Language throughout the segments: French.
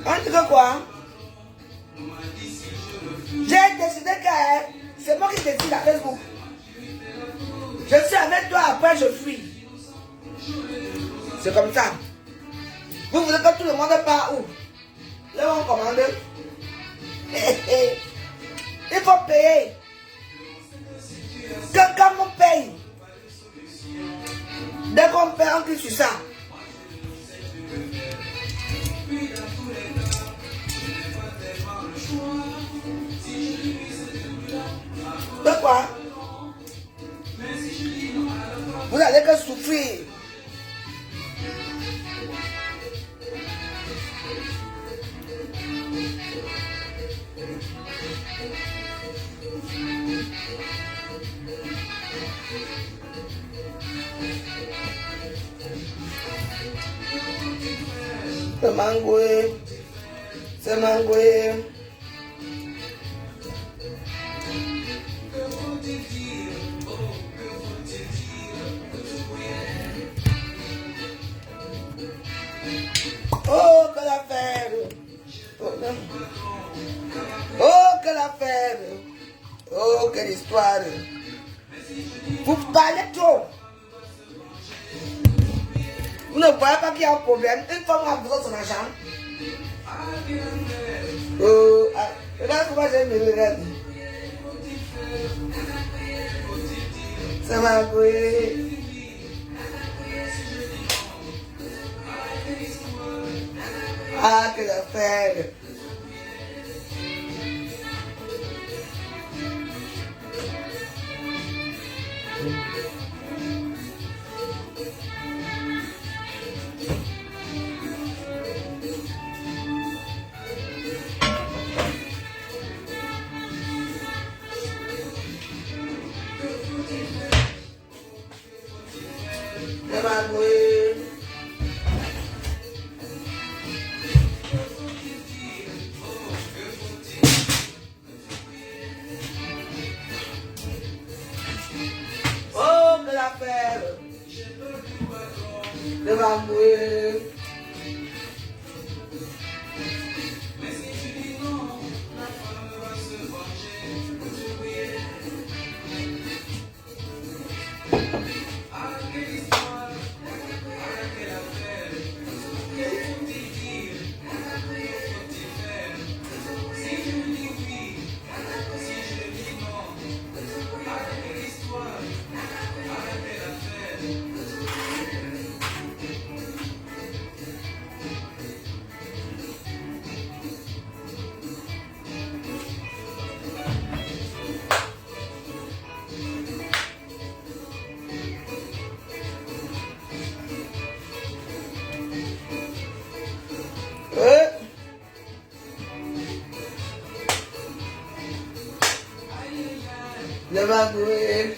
On dit que quoi? J'ai décidé que c'est moi qui décide à Facebook. Je suis avec toi, après je fuis. C'est comme ça. Vous voulez que tout le monde part où? Là on commande. Il faut payer. Quelqu'un me paye. Dès qu'on paye, on clique sur ça. De quoi? Vous n'allez que souffrir. C'est mangoué. C'est mangoué. Oh, quelle affaire! Oh, quelle affaire! Oh, quelle histoire! Vous parlez trop! Vous ne voyez pas qu'il y a un problème? Une femme a besoin de son argent. Oh, regarde comment j'ai mis le rêve. Ça m'a goué. Ah, quelle affaire! Ça m'a goué. Oh, quelle affaire! Ça m'a goué. Le magoué.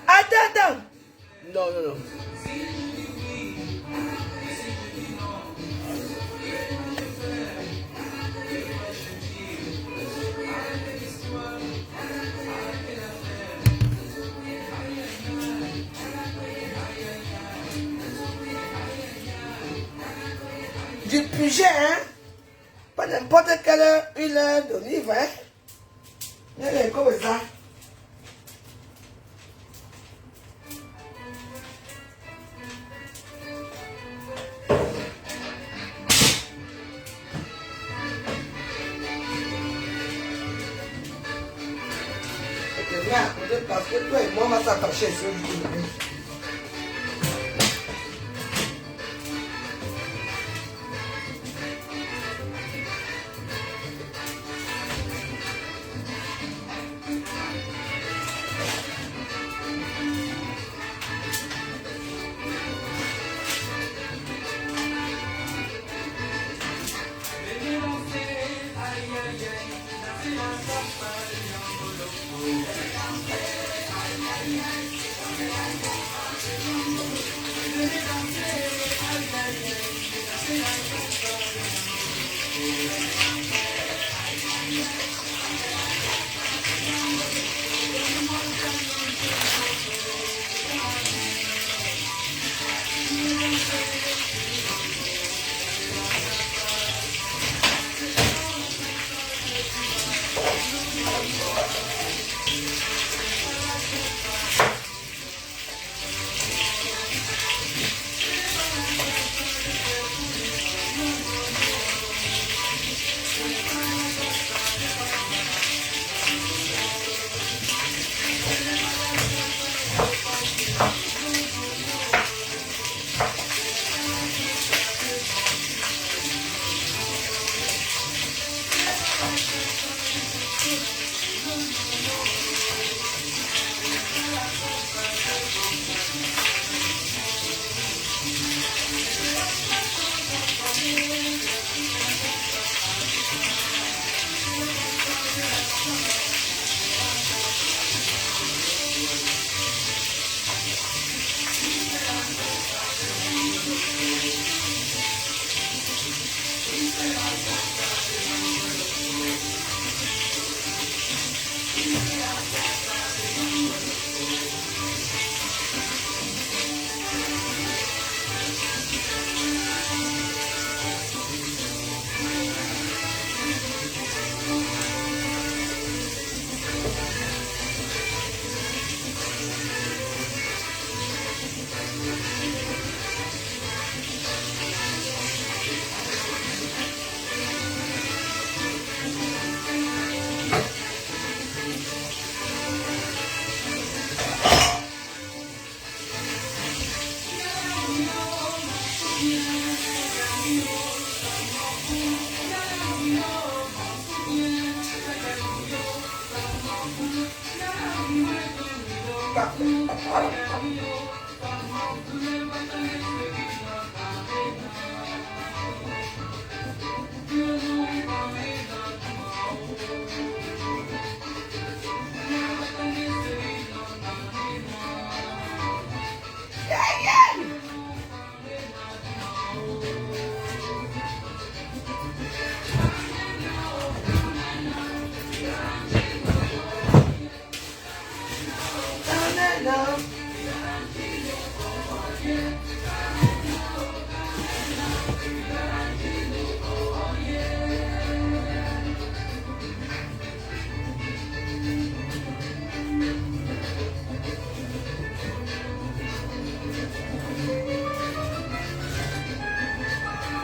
Attends. Non. du budget, hein. Pas n'importe quelle huile d'olive, hein. Elle est comme ça. Parce que toi et moi, on va s'attacher sur le bout.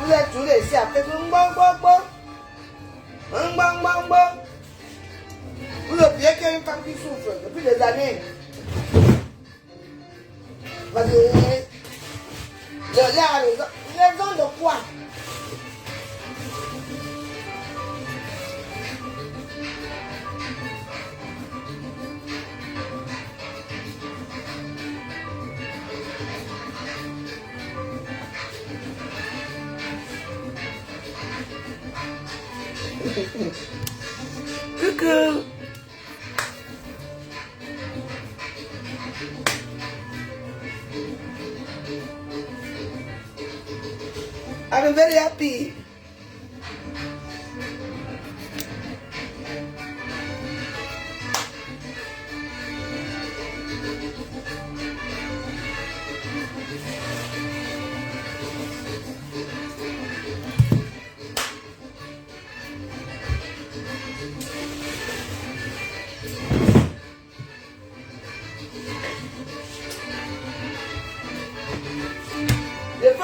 Vous êtes tous les ici après tout. Vous oubliez qu'il y a une femme qui souffre depuis des années. Parce que les raisons de quoi? Coucou. I'm very happy.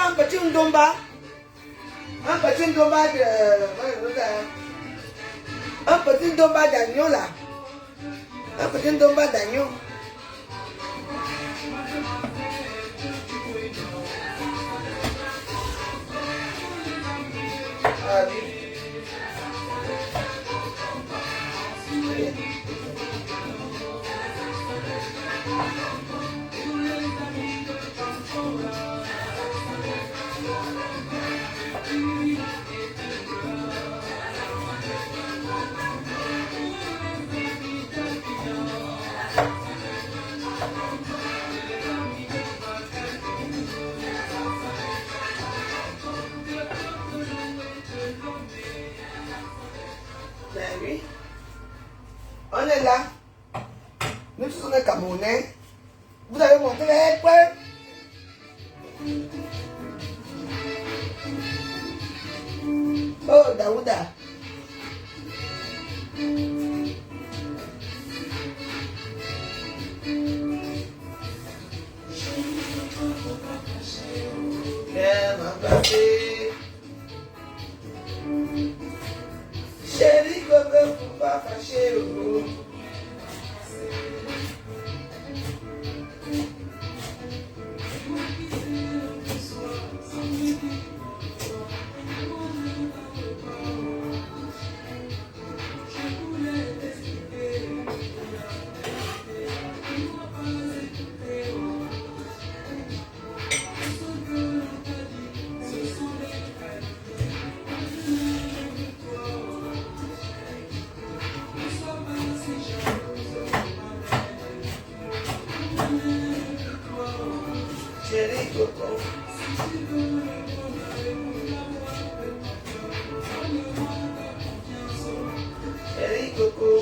un petit ndomba. Un petit ndomba de... Un petit ndomba d'agneau là. Un petit ndomba d'agneau. Allez. Ben oui. On est là. Nous tous on est Camerounais. Vous avez montré les preuves. Oh, Daouda. Viens m'embrasser. Chérie, copain, faut pas fâcher. Oh. Chérie, coco. Chérie, coco.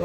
Oh.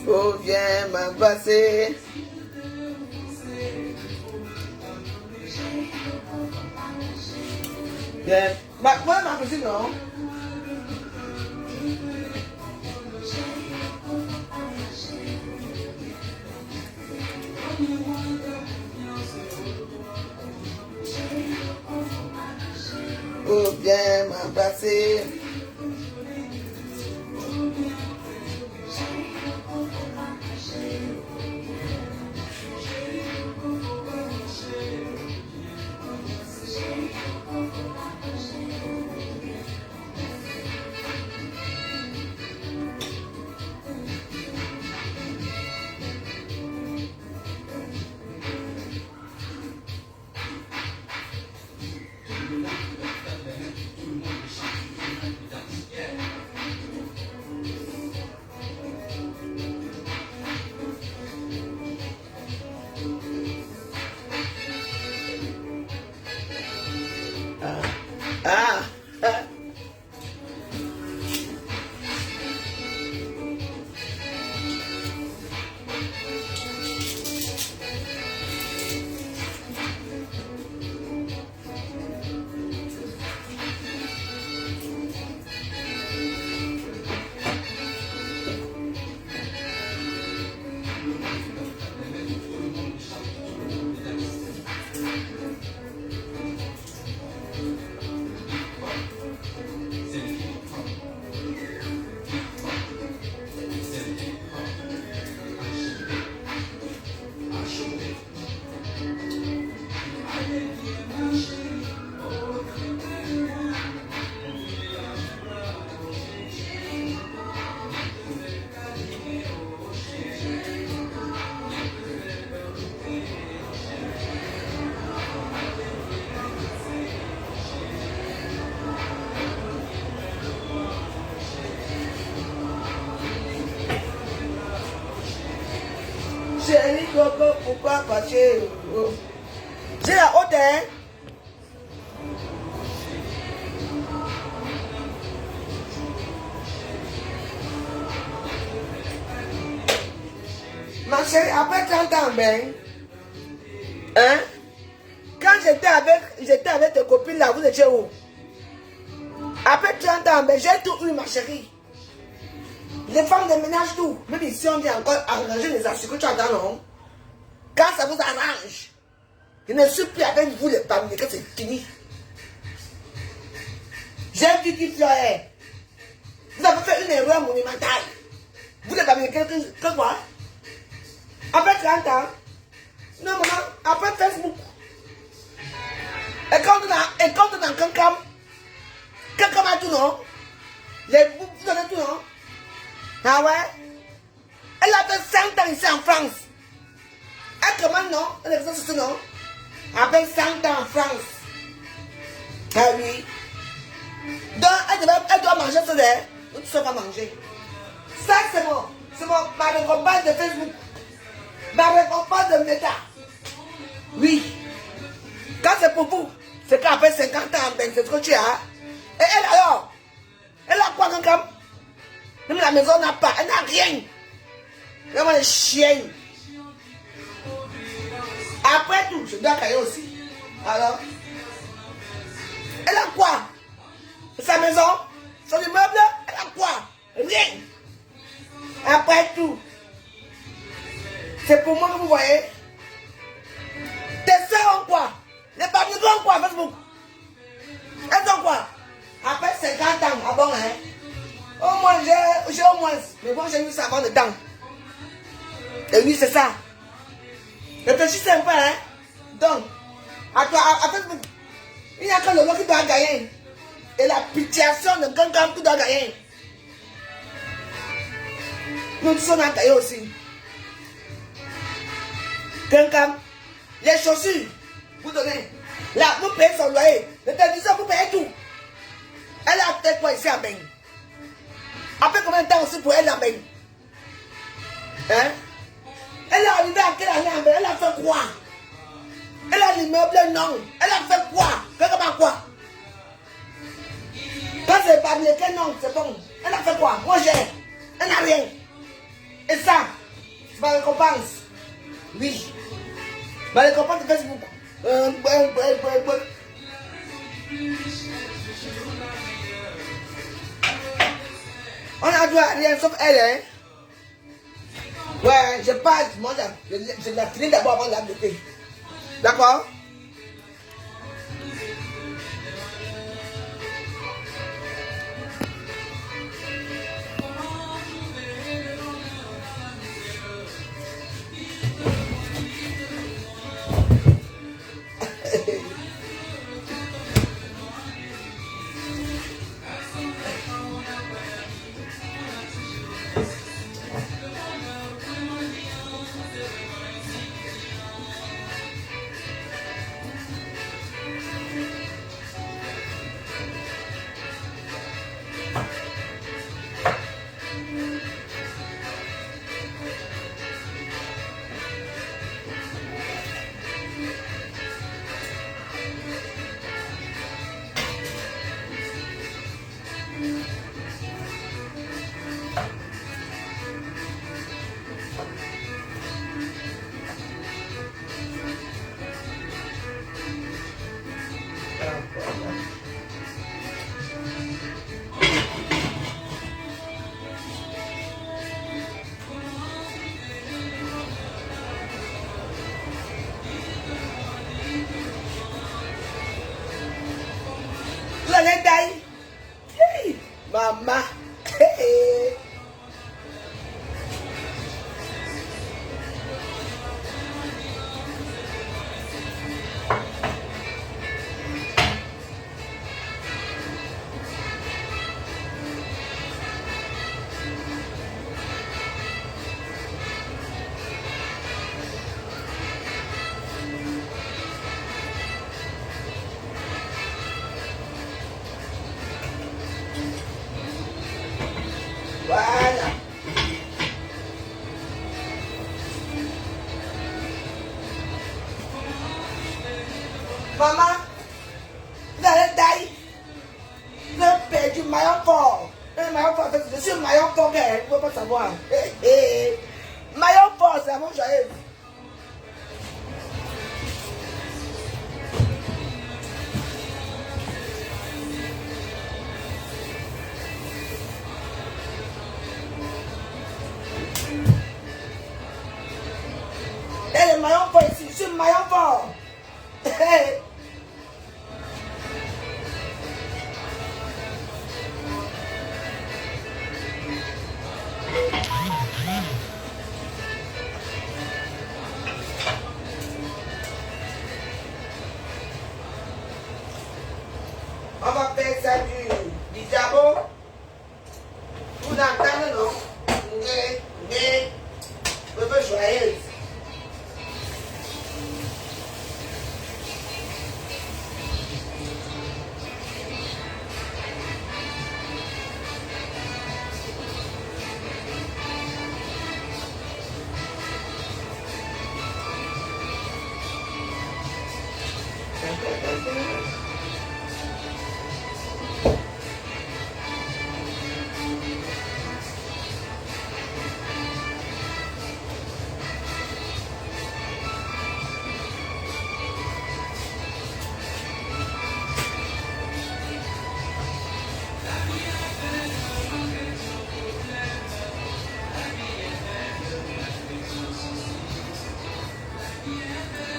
Oh, viens m'embrasser. Viens. Moi, ma cousine, non? Oh, viens m'embrasser. partir. J'ai la haute, hein. Ma chérie, après 30 ans, ben. Hein? Quand j'étais avec tes copines là, vous étiez où? Après 30 ans, ben, j'ai tout eu, ma chérie. Les femmes de ménage, tout. Même ici, on vient encore arranger les assurances que tu as dans non? Quand ça vous arrange, je ne suis plus avec vous, les femmes, que c'est fini. J'ai dit qu'il fleurait. Vous avez fait une erreur monumentale. Vous les femmes, que quoi? Après 30 ans, non, maman, après Facebook. Et quand on est dans Cancam, Cancam a tout, non? Vous avez tout, non? Ah ouais? Elle a fait 5 ans ici en France. Elle comment, non? Elle est fait non? Après 5 ans en France. Ah oui. Donc, elle doit manger ce lait. Nous ne sommes pas manger. Ça, c'est bon. C'est bon. Ma récompense de Facebook. Ma récompense de Meta. Oui. Quand c'est pour vous, c'est qu'après 50 ans, ben, c'est ce que tu as. Et elle alors? Elle a quoi comme? Même la maison n'a pas. Elle n'a rien. Vraiment les chiens. Après tout, je dois cailler aussi. Alors? Elle a quoi? Sa maison? Son immeuble? Elle a quoi? Rien. Après tout. C'est pour moi que vous voyez. Tes soeurs ont quoi? Les papiers ont quoi Facebook? Elles ont quoi? Après 50 ans, ah bon, hein? Au moins, j'ai au moins. Mais moi, j'ai eu ça avant de temps. Et oui, c'est ça. Réfléchissez un peu, hein? Donc, à toi, à Facebook, il n'y a que le lot qui doit gagner. Et la pitiation de quelqu'un qui doit gagner. Nous tous, on a gagné aussi. Quelqu'un, les chaussures, vous donnez. Là, vous payez son loyer. Le téléviseur, vous payez tout. Elle a fait quoi ici à Beng? Après combien de temps aussi pour elle à Beng? Hein? Elle est arrivée à quelle année à Beng? Elle a fait quoi? Elle a l'immeuble, non. Elle a fait quoi? Comment quoi? Quand c'est pas américain, non, c'est bon. Elle a fait quoi? Moi j'ai. Elle n'a rien. Et ça, c'est ma récompense. Oui. Ma récompense de Facebook. On a droit à rien sauf elle, hein. Ouais, je passe, moi je l'ai fini d'abord avant de la bloquer. D'accord? Hey, mama. Hey. Maman, vous allez tailler. Vous avez perdu le maillon fort. Le maillon fort, je suis maillon fort, vous ne pouvez pas savoir. Maillon fort, c'est à mon joyeux. Et le maillon fort ici, je suis maillon fort. On va faire ça du diabo. Vous entendez, non? Bébé joyeuse.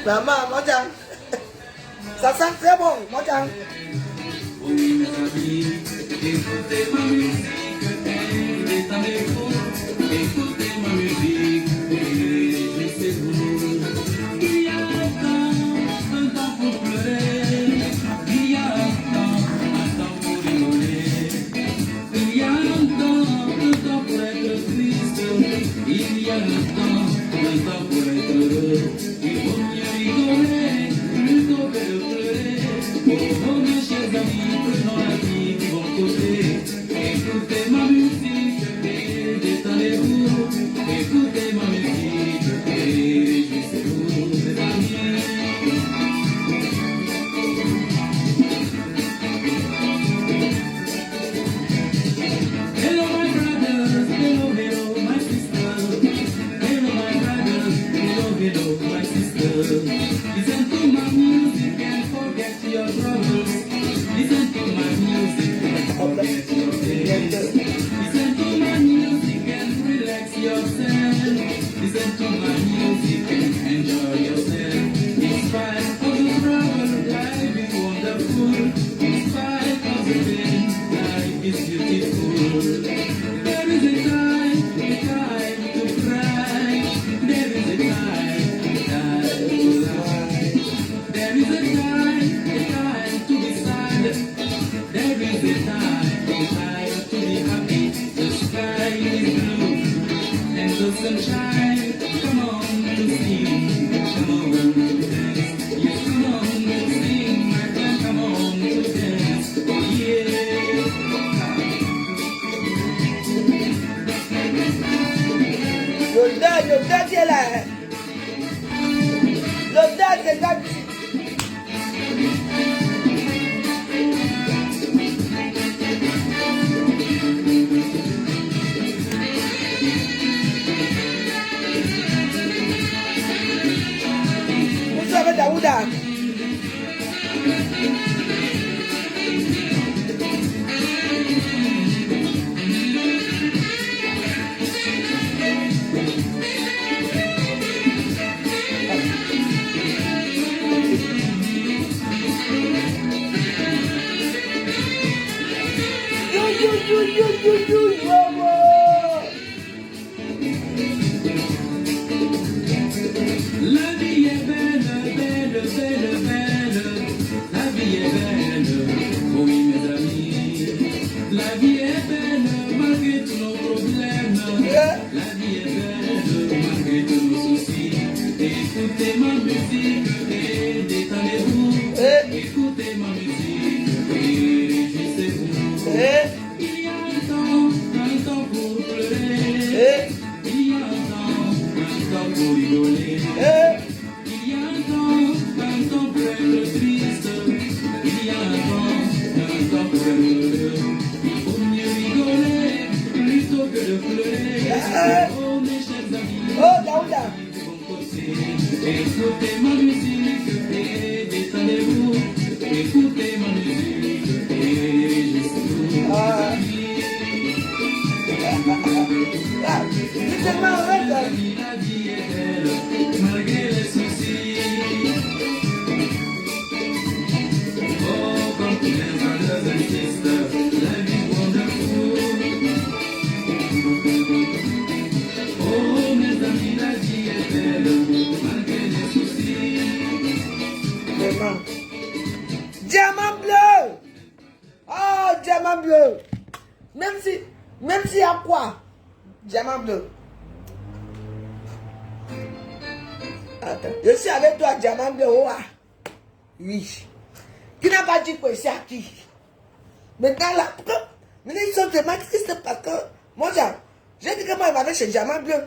Maman, mon Dieu. Ça sent très bon, mon Dieu. Oui, mes amis, écoutez ma musique, détendez-vous, écoutez ma musique, et réjouissez-vous. Il y a un temps pour pleurer, il y a un temps pour rigoler, il y a un temps pour être triste, il y a un temps pour être heureux. Il vaut mieux rigoler plutôt que de pleurer. Oh, mes chers amis, prenons la vie du bon côté. Écoutez ma musique et détendez-vous. Écoutez ma musique et réjouissez-vous, mes amis. Hello, my brothers, hello, my sisters. Hello, my brothers, hello, my sisters. Listen to my music and forget your troubles. Listen to my music and forget your pains. Listen to my music and relax yourself. Listen to my music and enjoy yourself. In spite of the trouble, life is wonderful. In spite of the pain, life is beautiful. There is a time to cry. There is a time to lie. There is a time to be sad. There is a time to be happy. The sky is blue and the sunshine. Come on to sing, come on to dance. Yes, come on to sing, my friend, come on to dance. Oh yeah. L'odeur qui est là. L'odeur, c'est là. Vous savez, Daouda. La vie est belle, belle, belle, belle. La vie est belle, oui mes amis. La vie est belle malgré tous nos problèmes. La vie est belle malgré tous nos soucis. Écoutez ma musique et détendez-vous. Écoutez ma musique et réjouissez-vous. Il y a un temps pour pleurer. Il y a un temps pour rigoler. Il y a un temps pour être triste. Diamant. Diamant bleu. Oh, diamant bleu. Même si y a quoi? Diamant bleu. Attends, je suis avec toi, diamant bleu. Oh, ah. Oui. Qui n'a pas dit que c'est à qui? Maintenant, là, maintenant, ils sont tellement tristes parce que, moi, j'ai dit que moi, il m'avait chez diamant bleu.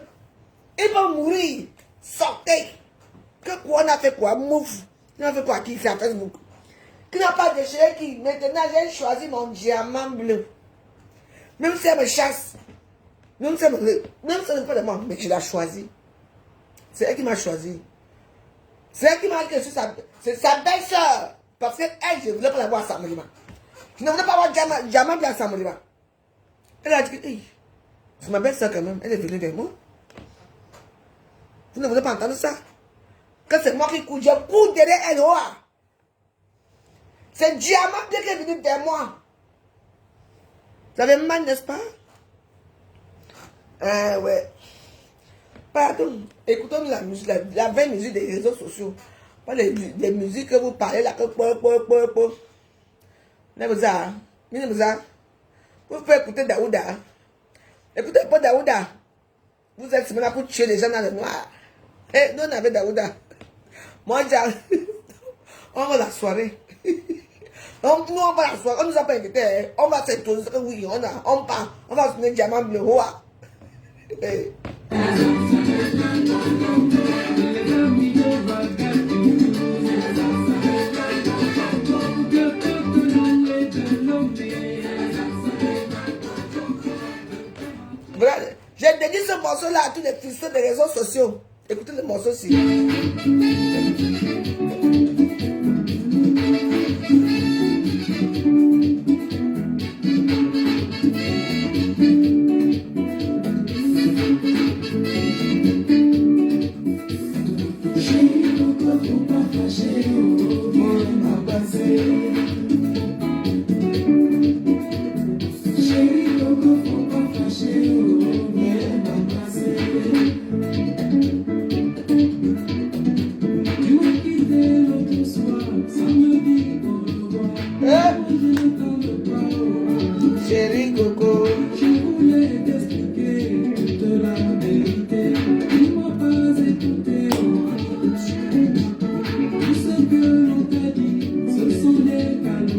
Il va mourir. Sortez. Que quoi, on a fait quoi? Move. On a fait quoi qui fait à Facebook? Qui n'a pas déchiré qui? Maintenant, j'ai choisi mon diamant bleu. Même si elle me chasse. Même si elle n'est pas de moi, mais je l'ai choisi. C'est elle qui m'a choisi. C'est elle qui m'a dit que c'est sa belle-sœur. Parce qu'elle, je ne voulais pas la voir à Samolima. Je ne voulais pas avoir diamant bleu à Samolima. Elle a dit que, hey, c'est ma belle-sœur quand même. Elle est venue vers moi. Vous ne voulez pas entendre ça? Que c'est moi qui cours, je cours derrière elle. Oh. C'est diamant bleu qui est venu vers moi. Vous avez mal, n'est-ce pas? Ah ouais. Pardon. Écoutons la musique, la vraie musique des réseaux sociaux. Pas les musiques que vous parlez là. Vous pouvez écouter Daouda. Écoutez pas Daouda. Vous êtes là pour tuer les gens dans le noir. Eh, nous on avait Daouda. Moi, on va la soirée. Nous, on va la soirée. On nous a pas invité. On va s'introduire. Oui, on part. On va se mettre diamant bleu. Hey. Voilà. J'ai dédié ce morceau-là à tous les fils des réseaux sociaux. Écoutez le morceau-ci. Chérie Coco, Je voulais t'expliquer toute la vérité. Tu m'as pas écouté. Tout ce que l'on t'a dit, ce sont des calomnies.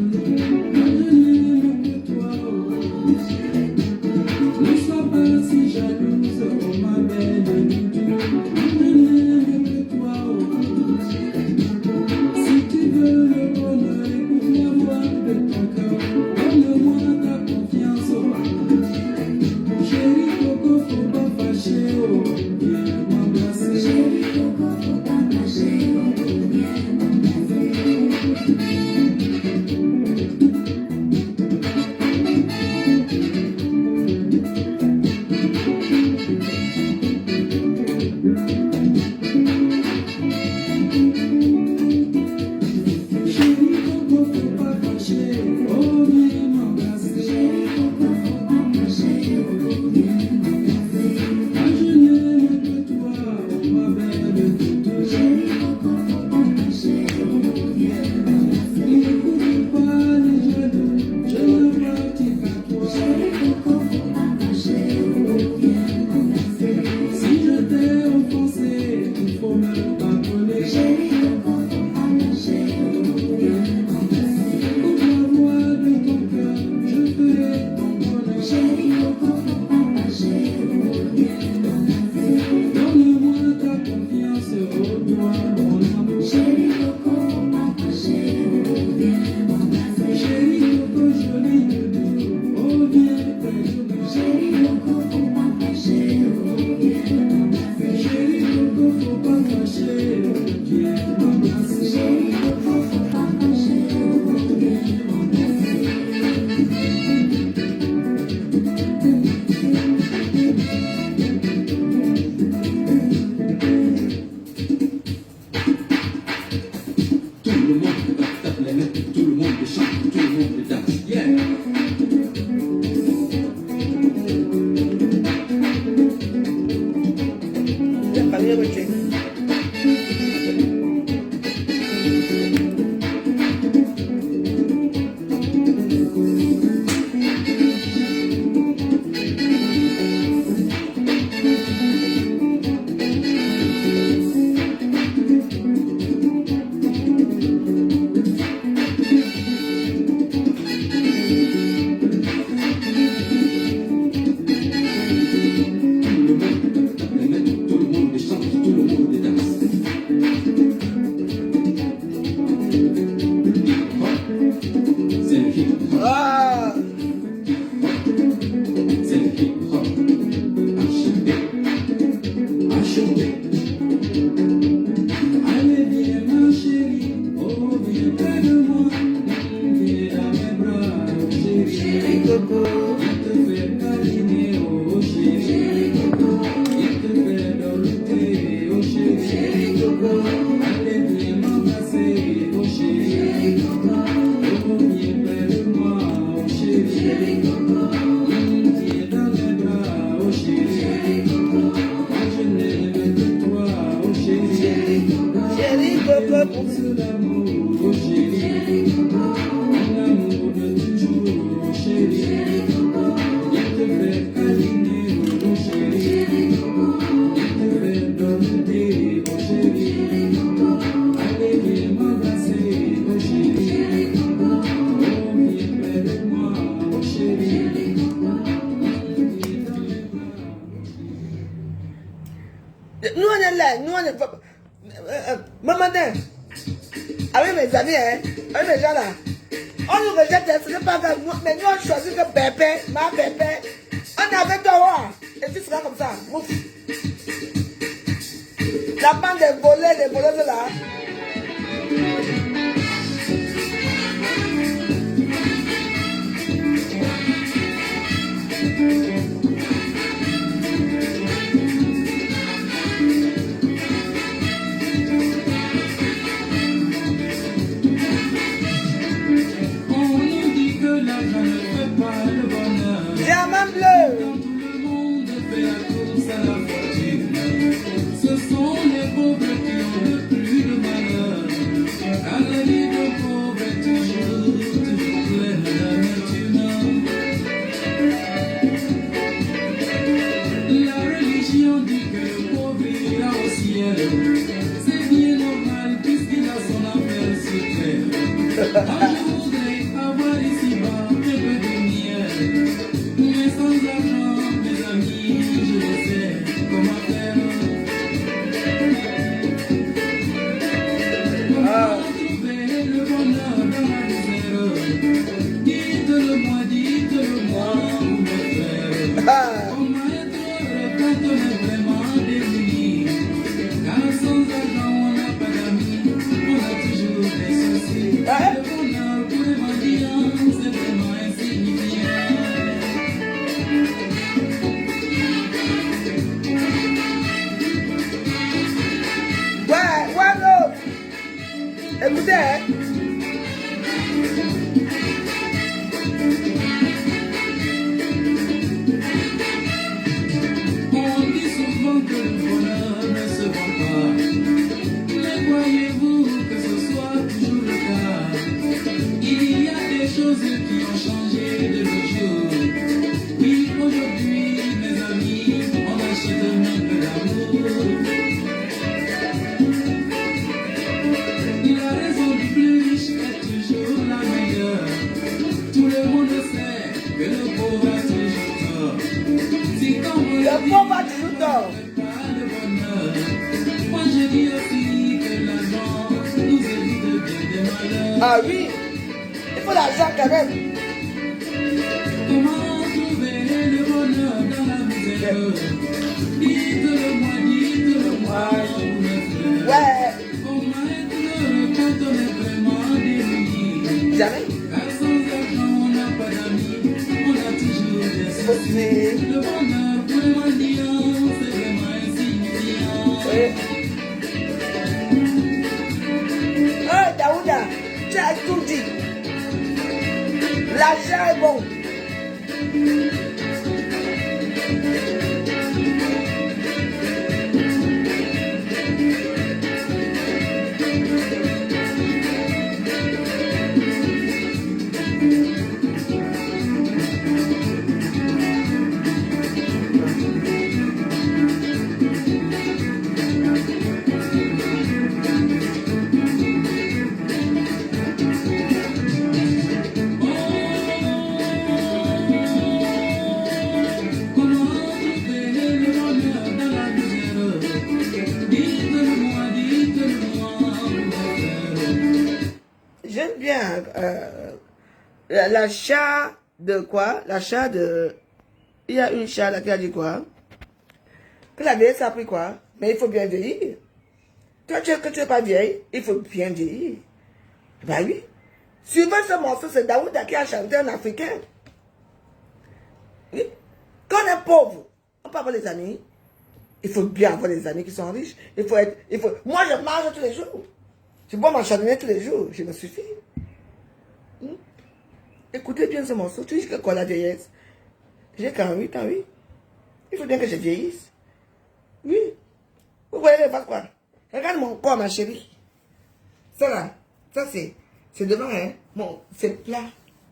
de l'amour, chérie. Un amour de toujours, chérie. Il te fait câliner, oh chérie. Il te fait dormir, oh chérie. Allez, viens m'embrasser, oh chérie. Oh, viens près de moi, oh chérie. Nous on est là, nous on est... Maman, avec mes amis, hein, avec mes gens là, on nous rejette, ce n'est pas grave, mais nous on choisit que Pépé, ma Pépé, on est avec toi, et tu seras comme ça, ouf. La bande des voleuses là. On nous dit que l'argent ne fait pas le bonheur. Diamant bleu. Quand tout le monde fait la course à la fortune, ce sont les pauvres qui ont le plus de malheur. Car la vie de pauvre est toujours pleine d'amertume. La religion dit que le pauvre ira au ciel. C'est bien normal puisqu'il a son affaire sur terre. Moi je voudrais avoir ici-bas un peu de miel. Mais sans argent, mes amis, je ne sais comment faire. Comment trouver le bonheur dans la misère? Dites-le-moi, mon frère. Ah. Comment être heureux quand on est vraiment démuni? Car sans argent, on n'a pas d'amis, on a toujours des soucis. Ouais. Le bonheur pour les mendiants, c'est vraiment insignifiant. Ouais, non. Écoutez, hein. On dit souvent que le bonheur ne se vend pas. Mais croyez-vous que ce soit toujours le cas? Il y a des choses qui ont changé de nos jours. Oui, aujourd'hui, mes amis, on achète même de l'amour. La raison du plus riche est toujours la meilleure. Tout le monde sait que le pauvre a toujours tort. Si quand vous Le pauvre a toujours tort. pas le bonheur, moi je dis aussi que l'argent nous évite bien des malheurs. Ah oui, il faut l'argent quand même. Comment trouver le bonheur dans la misère? Dites-le-moi, mes frères. Ouais, Comment être heureux quand on est vraiment démuni? jamais. Car sans argent, on n'a pas d'amis, on a toujours des soucis. Oui. Le bonheur pour les mendiants, c'est vraiment insignifiant. Oui. Oh, Daouda, tu as tout dit. L'argent est bon. J'aime bien l'achat de quoi? L'achat de... Il y a une chat là qui a dit quoi? Que la vieille, ça a pris quoi? Mais il faut bien vieillir. Toi, que tu n'es pas vieille, il faut bien vieillir. Bah oui. Suivant ce morceau, c'est Daouda qui a chanté en africain. Oui. Quand on est pauvre, on peut avoir les amis. Il faut bien avoir des amis qui sont riches. Moi, je mange tous les jours. Je bois mon chardonnay tous les jours. Je me suffis. Écoutez bien ce morceau. Tu dis que quoi la vieillesse? J'ai 48 ans, oui. Il faut bien que je vieillisse. Oui. Vous voyez, pas quoi? Regarde mon corps, ma chérie. Ça là, ça c'est devant, hein. Bon, c'est plat,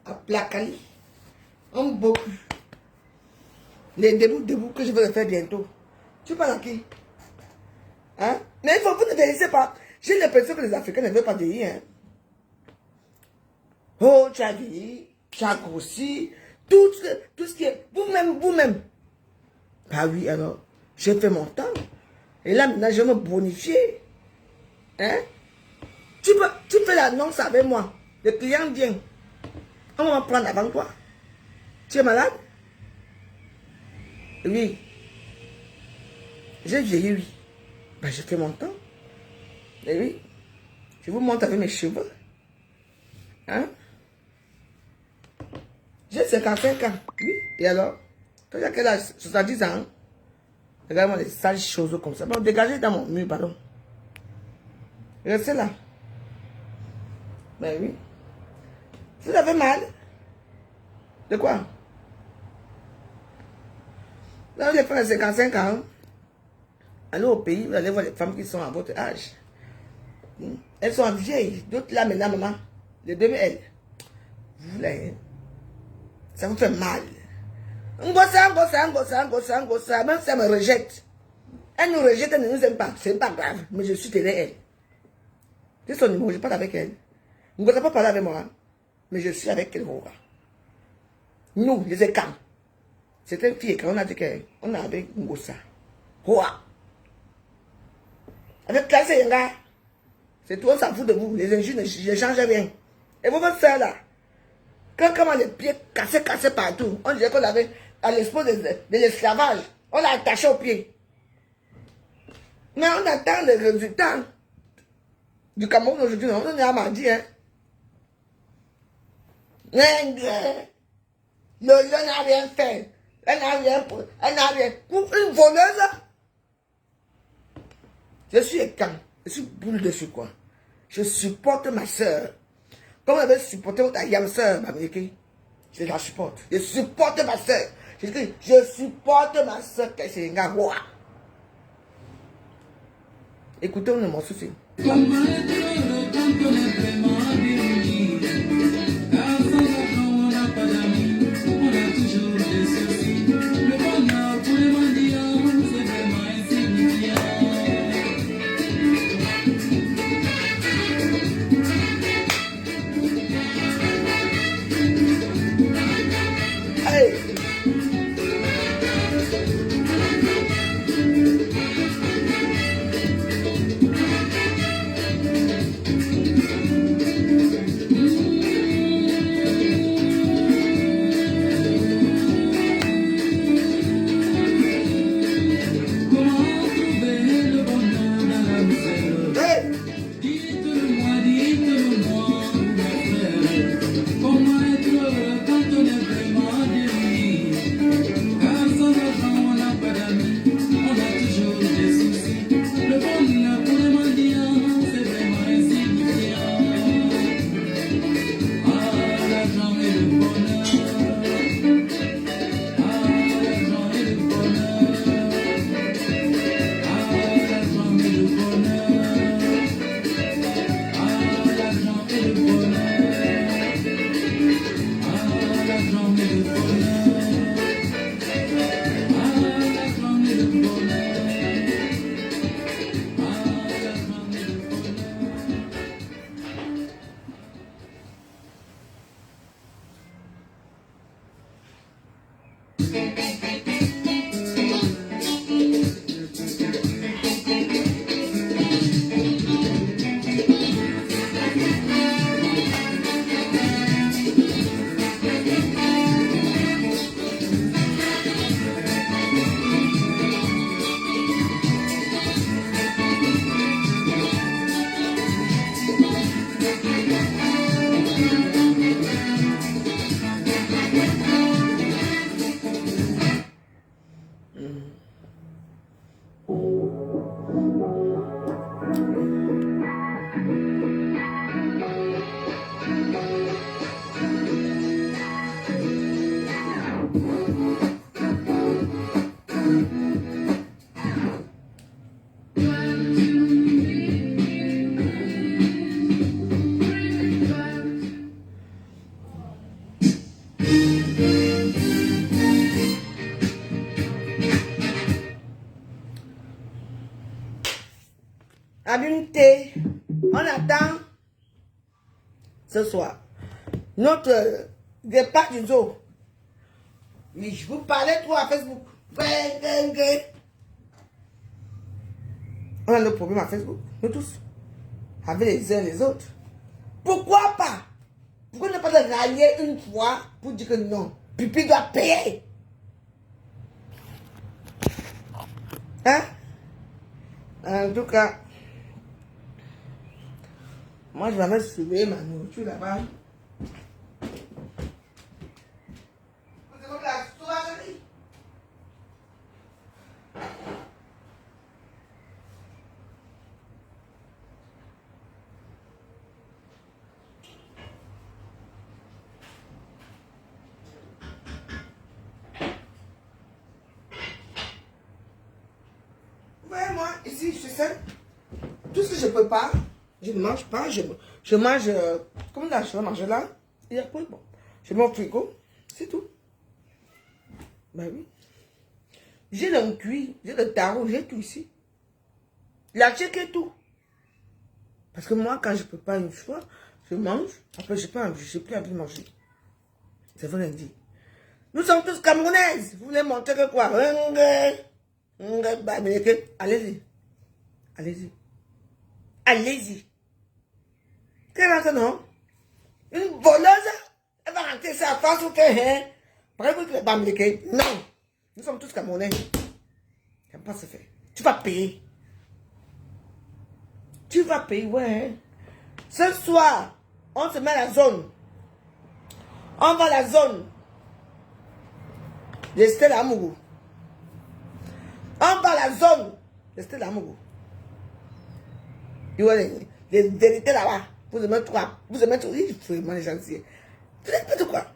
à plat quali. On beaucoup. Les debout que je vais le faire bientôt. Tu parles à qui? Hein? Mais il faut, vous ne vieillissez pas. J'ai l'impression que les Africains ne veulent pas vieillir. Hein? Oh, tu as vieilli, tu as grossi, tout ce qui est... Vous-même. Bah oui, alors, j'ai fait mon temps. Et là, maintenant, je vais me bonifier. Hein? Tu fais l'annonce avec moi. Le client vient. On va me prendre avant toi. Tu es malade? Oui. J'ai vieilli, oui. Ben, j'ai fait mon temps. Et oui. Je vous montre avec mes cheveux. Hein? J'ai 55 ans. Oui. Et alors? Toi, j'ai quel âge? 70 ans. Hein? Regarde-moi les sales choses comme ça. Bon, dégagez dans mon mur, pardon. Restez là. Ben oui. Vous avez mal? De quoi? Là, les femmes de 55 ans, allez au pays, vous allez voir les femmes qui sont à votre âge. Elles sont vieilles. D'autres là, maintenant, maman, les deux, elles. Vous là, hein? Ça vous fait mal. Ngossa, même si elle me rejette. Elle nous rejette, elle ne nous aime pas. C'est pas grave, mais je suis télé elle. C'est son numéro, je parle avec elle. Ngossa pas parler avec moi, hein? Mais je suis avec elle. Nous, les écans. C'était une fille, quand on a dit qu'on a avec Ngossa. Hoa. Avec classe, c'est tout, on s'en fout de vous. Les injures ne changent rien. Et vous, votre soeur là, quand les pieds cassés partout, on disait qu'on avait à l'expo de l'esclavage, on l'a attaché aux pieds. Mais on attend les résultats du Cameroun aujourd'hui, on est à mardi, hein. Elle n'a rien fait. Elle n'a rien. Une voleuse. Je suis écan. Je suis boule de sucre, quoi. Je supporte ma soeur. Comme elle avait supporté ta yam soeur, je la supporte. Je supporte ma soeur. Je supporte ma soeur. Écoutez un morceau, c'est. ce soir. Notre départ du zoo. Oui, je vous parlais toi à Facebook. On a nos problèmes à Facebook, nous tous. Avec les uns et les autres. Pourquoi pas? Pourquoi ne pas le rallier une fois pour dire que non? Pipi doit payer. Hein? En tout cas, moi je vais mettre surveiller ma nourriture là-bas. C'est comme la soirée. Ouais, moi, ici, je suis seule. Tout ce que je peux pas, je ne mange pas. Je mange, comme là, je vais manger là. Et après, bon, je mets au frigo. C'est tout. Ben oui. J'ai le cuit, j'ai le tarot, j'ai tout ici. La check et tout. Parce que moi, quand je peux pas une fois, je mange. Après, je n'ai plus envie de manger. C'est vrai dit. Nous sommes tous camerounaises. Vous voulez montrer que quoi? Allez-y. Allez-y. Allez-y. Quelle est non? Une voleuse, elle va rentrer ça à face ou que, hein? Par exemple, les Bamileke. Non. Nous sommes tous camerounais. Ça ne va pas se faire. Tu vas payer. Tu vas payer, ouais. Ce soir, on se met à la zone. On va à la zone. De Stella Amourou. On va à la zone de Stella Amourou. Il y a des vérités là-bas. Vous aimez quoi? Vous aimez tout. Il faut vraiment les gentils. Vous n'êtes pas de quoi?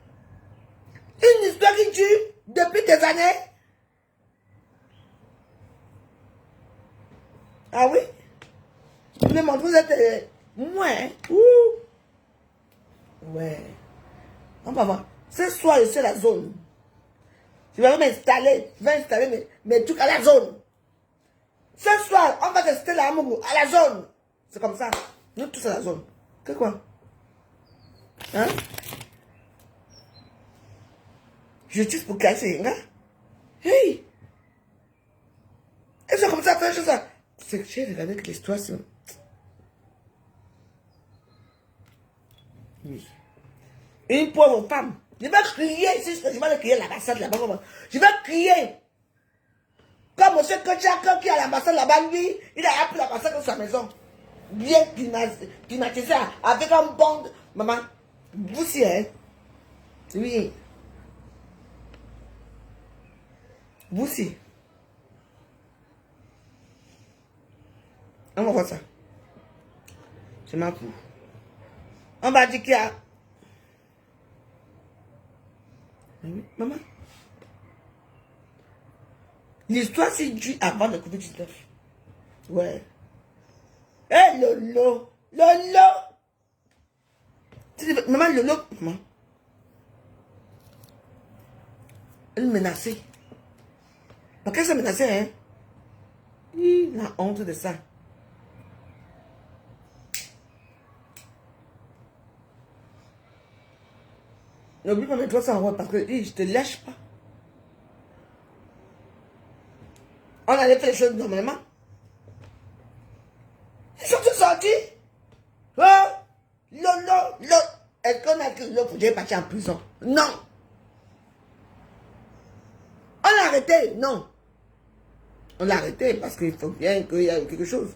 Une histoire qui tue depuis des années. Ah oui? Vous me montrez, vous êtes... Ouais. Ouais. On va voir. Ce soir, je suis à la zone. Je vais m'installer. Je vais installer mes trucs à la zone. Ce soir, on va tester la Amourou à la zone. C'est comme ça. Nous tous à la zone. Que quoi? Hein? Je tue pour casser, hein? Hey! Et c'est comme ça, faire ça. C'est que j'ai regardé que l'histoire, c'est... Oui. Une pauvre femme. Je vais crier ici, je vais crier à l'ambassade là-bas. Je vais crier. Comme M. Kotchak qui est à l'ambassade là-bas, lui, il a appris l'ambassade dans sa maison. Bien climatisé avec un bon... Maman, vous aussi, hein? Oui. Vous aussi. On va voir ça. Je m'en fous. On va dire qu'il y a... Maman. L'histoire s'est due avant le Covid-19. Ouais. Eh, Lolo. Lolo. Maman, Lolo. Maman. Elle menaçait. Parce qu'elle s'est menacée, hein. La honte de ça. N'oublie pas de mettre toi ça en roi parce que je te lâche pas. On allait faire les choses normalement. Ils sont tous sortis. Oh, Lolo. Est-ce qu'on a que Lolo pouvait partir en prison? Non. On l'a arrêté? Non. On l'a arrêté parce qu'il faut bien qu'il y ait quelque chose.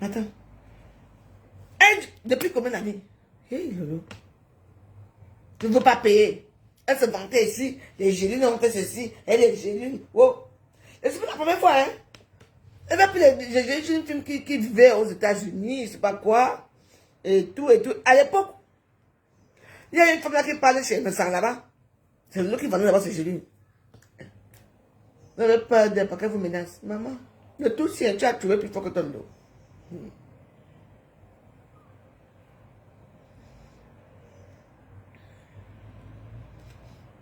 Attends. Depuis combien d'années? Hey, Lolo. Tu ne veux pas payer. Elle se vantait ici. Les Gélines ont fait ceci. Et les Gélines. Oh. Et c'est pas la première fois, hein. Elle a pris les une fille qui vivait aux États-Unis, je sais pas quoi. Et tout, et tout. À l'époque, il y a une femme là qui parlait chez Vincent là-bas. C'est l'autre qui vendait là-bas, c'est Gélines. Vous n'avez peur d'elle parce qu'elle vous menace. Maman, le tout si tu as trouvé plus fort que ton dos.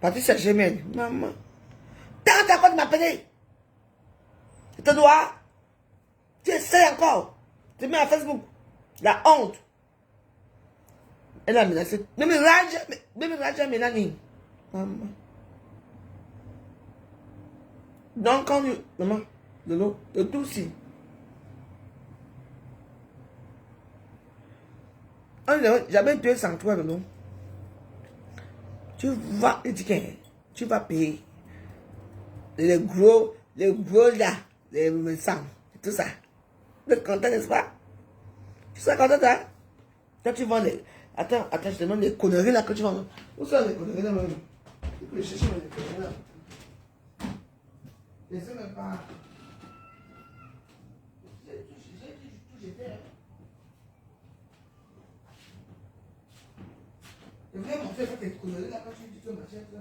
Patricia Gemelle, maman. T'as encore de m'appeler. Je te dois. Tu essaies encore. te mets à Facebook. La honte. Elle a menacé. Même Raja Mélanie. Maman. Donc, quand maman, de l'eau, de tout aussi. J'avais 200 toi, non? Tu vas, tu vas payer. Les gros là, les sangs, tout ça. Vous êtes content, n'est-ce pas? Tu seras content, hein? Quand tu vends les. Attends, je te demande les conneries là que tu vends. Où sont les conneries là, même? Tu peux chercher les conneries là. Je ne sais même pas. J'ai tout jeté. Je voulais montrer tes conneries là quand tu dis que tu m'achètes là.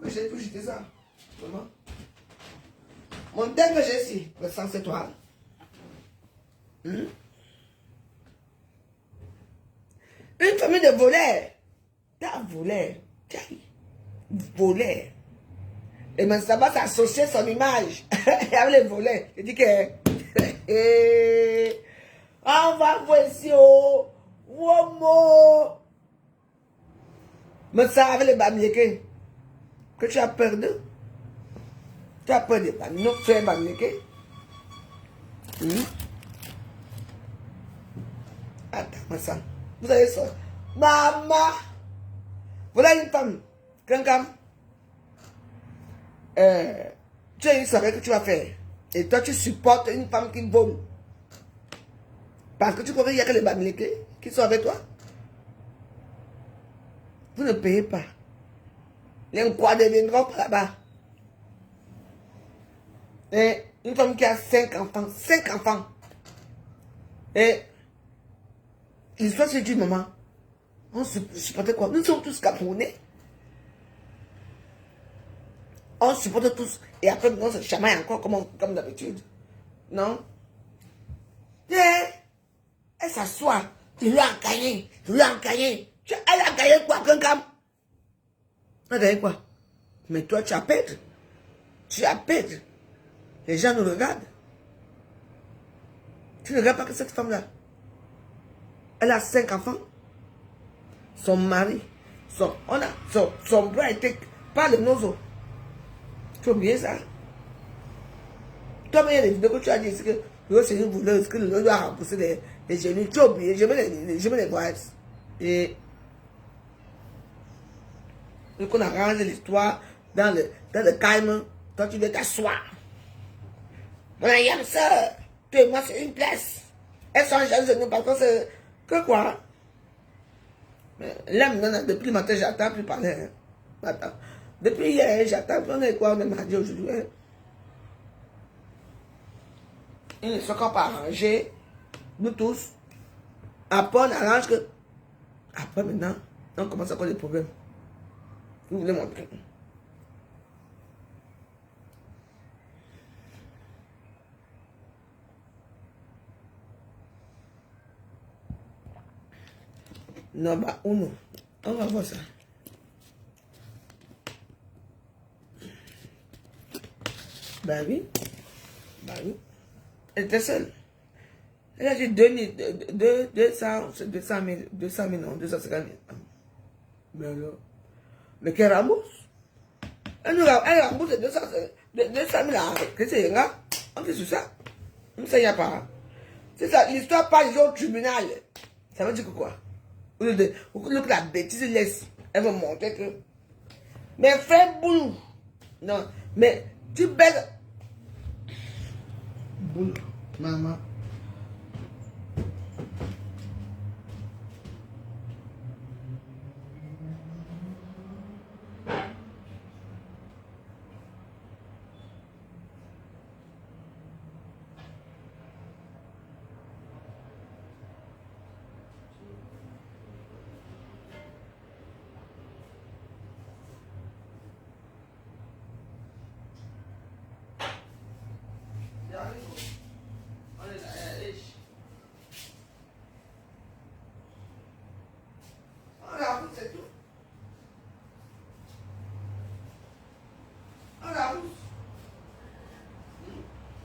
Oui, j'ai tout jeté ça. Vraiment. Mon thème que j'ai ici, le 100 étoiles. Une famille de voleurs. T'as volé. Volé. Et maintenant, ça va s'associer son image avec les voleurs. Je dis que. On va voir ici, oh. Womo. Mais ça avec les bamlékés. Que tu as peur d'eux. Tu as peur des bamlékés. Non, tu es bamléké. Attends, ça. Vous avez ça. Maman. Voilà une femme. Quelqu'un. Tu as une soirée que tu vas faire. Et toi, tu supportes une femme qui vole. Parce que tu crois qu'il n'y a que les bamlékés qui sont avec toi. Vous ne payez pas. Les quoi deviendront par là-bas. Et une femme qui a 5 enfants. 5 enfants. Et l'histoire c'est du maman. On supportait quoi? Nous sommes tous Camerounais. On supporte tous. Et après, on se chamaille encore comme d'habitude. Non? Elle s'assoit. Tu lui as gagné. Elle a gagné quoi, quelqu'un? Elle a gagné quoi? Mais toi, tu as perdu. Tu as perdu. Les gens nous regardent. Tu ne regardes pas que cette femme-là. Elle a 5 enfants. Son mari. Son bras était pas le nozo. Tu as oublié ça? Toi, il y a des vidéos que tu as dit que c'est une voleuse, que le doit rembourser les genoux. Tu as oublié. Je vais les voir. Et qu'on arrange l'histoire dans le calme. Toi, tu dois t'asseoir. Mon aïe, ça. Toi et moi, c'est une place. Elles sont jaloux de nous parce que c'est. Que quoi? Là, maintenant, depuis le matin, j'attends plus parler. Hein. Attends. Depuis hier, j'attends. On est quoi? On est mardi aujourd'hui. Hein? Ils ne sont pas arrangés. Nous tous. Après, on arrange que. Après, maintenant, on commence à avoir des problèmes. Vous voulez montrer? Non, bah, ou non. On va voir ça. Bah oui. Bah oui. Elle était seule. Elle a dit 200 000, non, 250 000. Mais alors. Mais qu'elle rembourse. Elle rembourse 200 000. Qu'est-ce que c'est, là? On fait sur ça. Ça, il n'y a pas. C'est ça. L'histoire parle au tribunal. Ça veut dire que quoi? Ou que la bêtise laisse. Elle va montrer que. Mais fais boulot. Non. Mais tu baises. Boulot. Maman.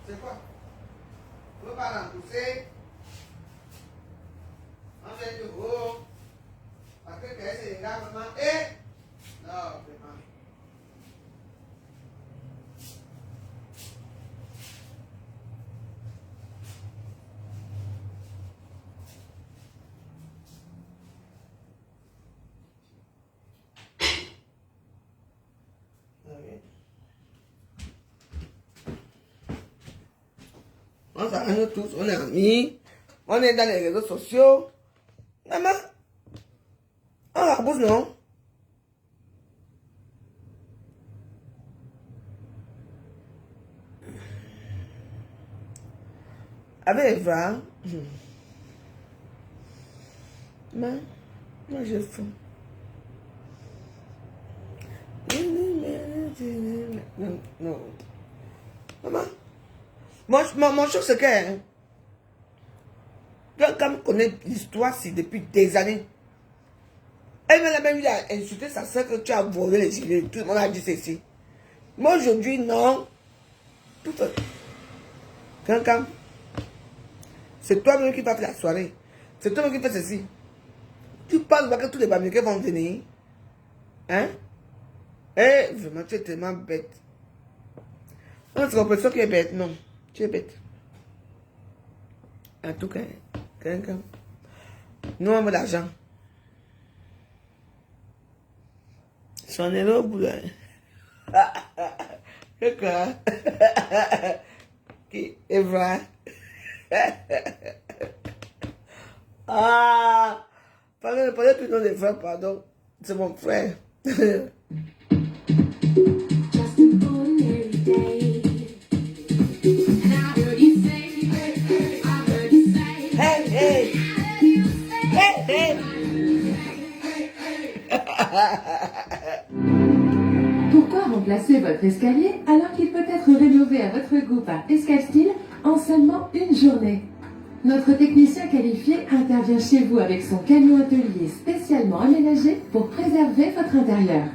C'est quoi? ne veux pas l'empousser. On fait du haut. Parce que c'est là, maman. Et. Non, vraiment. On s'arrange tous, on est amis, on est dans les réseaux sociaux. Maman, on rabousse, non? Avec Eva, moi j'ai faim. Non. Maman, mon choc c'est que quelqu'un connaît l'histoire si depuis des années. Elle m'a même eu à insulter sa soeur que tu as volé les gilets. Tout le monde a dit ceci. Moi aujourd'hui, non. Quelqu'un, c'est toi-même qui vas faire la soirée. C'est toi-même qui fais ceci. Tu penses pas que tous les Bamileke vont venir? Hein? Eh, vraiment, tu es tellement bête. On se l'impression que tu es bête. Non, tu es bête. En tout cas, quelqu'un. Nous, on veut l'argent. J'en ai là au bout là. Quelqu'un. Qui est vrai. Ah! Parlez plus nom des frères, pardon. C'est mon frère. Hey, hey! Hey, hey! Pourquoi remplacer votre escalier alors qu'il peut être rénové à votre goût par Escalstyle en seulement une journée? Notre technicien qualifié intervient chez vous avec son camion atelier spécialement aménagé pour préserver votre intérieur.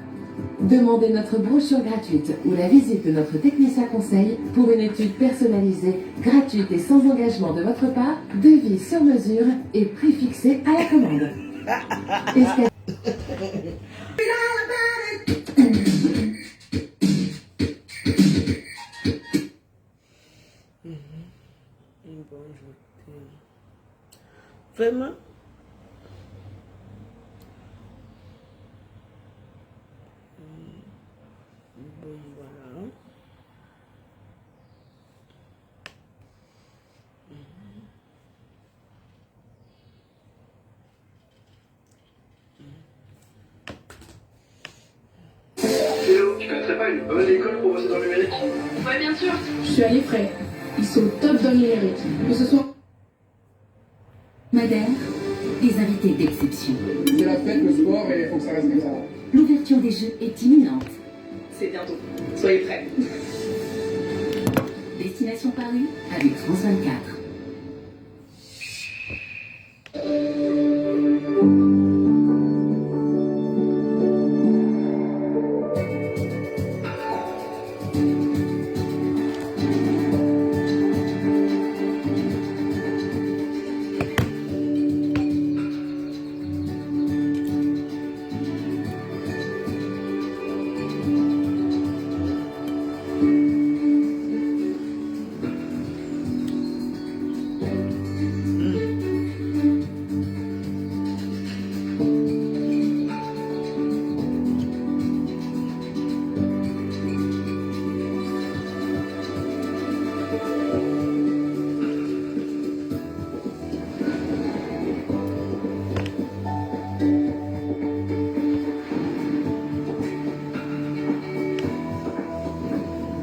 Demandez notre brochure gratuite ou la visite de notre technicien conseil pour une étude personnalisée, gratuite et sans engagement de votre part, devis sur mesure et prix fixé à la commande. Vraiment? Bon, voilà. Hello, tu connaîtrais pas une bonne école pour bosser dans le numérique? Ouais, bien sûr. Je suis à l'IFRE. Ils sont top dans le numérique. Que ce soit Madère, des invités d'exception. C'est la fête, le sport, et il faut que ça reste comme ça. L'ouverture des Jeux est imminente. c'est bientôt. Soyez prêts. Destination Paris avec France 24.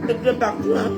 C'est plein partout, hein.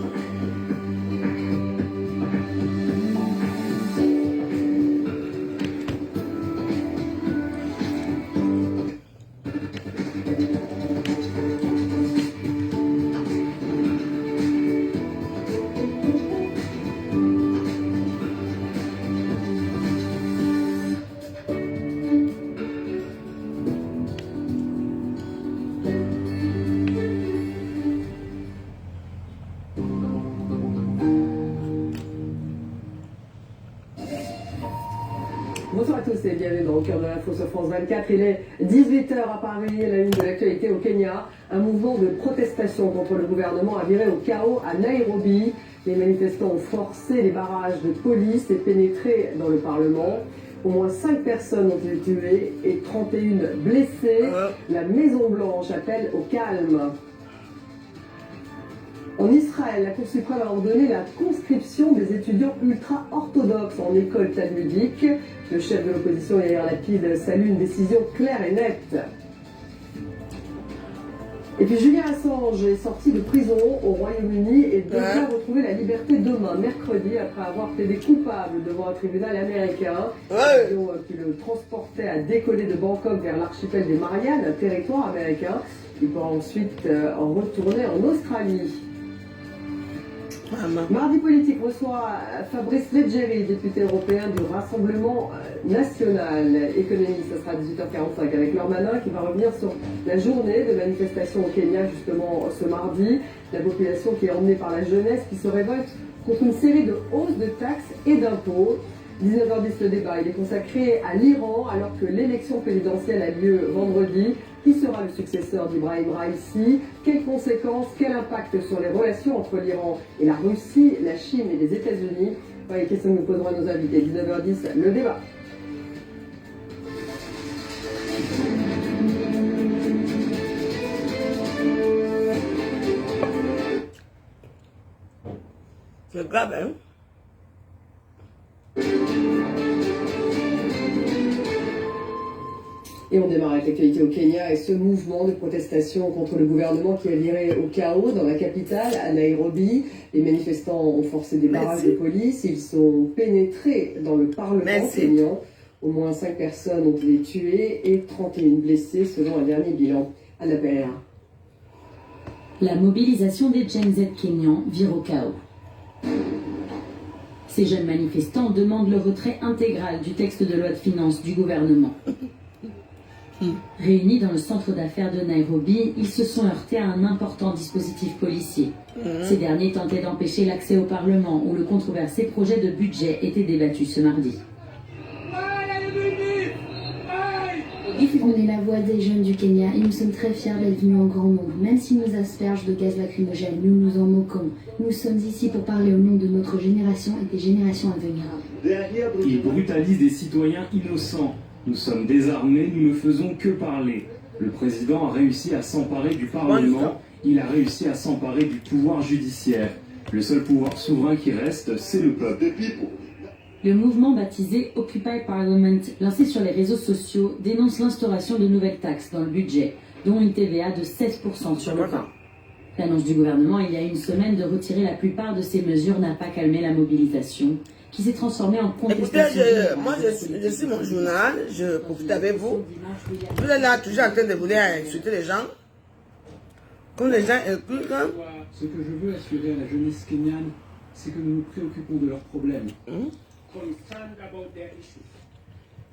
Bonsoir à tous et bienvenue dans Au cœur de l'info sur France 24. Il est 18h à Paris, la une de l'actualité au Kenya. Un mouvement de protestation contre le gouvernement a viré au chaos à Nairobi. Les manifestants ont forcé les barrages de police et pénétré dans le Parlement. Au moins 5 personnes ont été tuées et 31 blessées. La Maison-Blanche appelle au calme. En Israël, la Cour suprême a ordonné la conscription des étudiants ultra-orthodoxes en école talmudique. Le chef de l'opposition, Yair Lapid, salue une décision claire et nette. Et puis Julian Assange est sorti de prison au Royaume-Uni et devrait retrouver la liberté demain, mercredi, après avoir plaidé coupable devant un tribunal américain. L'avion qui le transportait a décollé de Bangkok vers l'archipel des Mariannes, un territoire américain. Il pourra ensuite en retourner en Australie. Mardi politique reçoit Fabrice Leggeri, député européen du Rassemblement national. Économie, ça sera à 18h45 avec Laure Manin qui va revenir sur la journée de manifestation au Kenya justement ce mardi. La population qui est emmenée par la jeunesse qui se révolte contre une série de hausses de taxes et d'impôts. 19h10 le débat, il est consacré à l'Iran alors que l'élection présidentielle a lieu vendredi. Qui sera le successeur d'Ibrahim Raïssi? Quelles conséquences, quel impact sur les relations entre l'Iran et la Russie, la Chine et les États-Unis? Voilà les questions que nous poserons à nos invités. 19h10, le débat. C'est grave, hein? Et on démarre avec l'actualité au Kenya et ce mouvement de protestation contre le gouvernement qui a viré au chaos dans la capitale, à Nairobi. Les manifestants ont forcé des barrages de police, ils sont pénétrés dans le Parlement kenyan. Au moins 5 personnes ont été tuées et 31 blessées selon un dernier bilan. Anna Pereira. La mobilisation des Gen Z kenyans vire au chaos. Ces jeunes manifestants demandent le retrait intégral du texte de loi de finances du gouvernement. Réunis dans le centre d'affaires de Nairobi, ils se sont heurtés à un important dispositif policier. Ces derniers tentaient d'empêcher l'accès au Parlement où le controversé projet de budget était débattu ce mardi. On est la voix des jeunes du Kenya et nous sommes très fiers d'être venus en grand nombre. Même s'ils nous aspergent de gaz lacrymogène, nous nous en moquons. Nous sommes ici pour parler au nom de notre génération et des générations à venir. Ils brutalisent des citoyens innocents. Nous sommes désarmés, nous ne faisons que parler. Le président a réussi à s'emparer du Parlement, il a réussi à s'emparer du pouvoir judiciaire. Le seul pouvoir souverain qui reste, c'est le peuple. Le mouvement baptisé Occupy Parliament, lancé sur les réseaux sociaux, dénonce l'instauration de nouvelles taxes dans le budget, dont une TVA de 16% sur le pain. L'annonce du gouvernement il y a une semaine de retirer la plupart de ces mesures n'a pas calmé la mobilisation, qui s'est transformée en contestation. Écoutez, moi je suis mon journal, je profite avec vous. Vous êtes là toujours en train de vouloir insulter les gens. Comme les gens écoutent. Ce que je veux assurer à la jeunesse kenyane, c'est que nous nous préoccupons de leurs problèmes.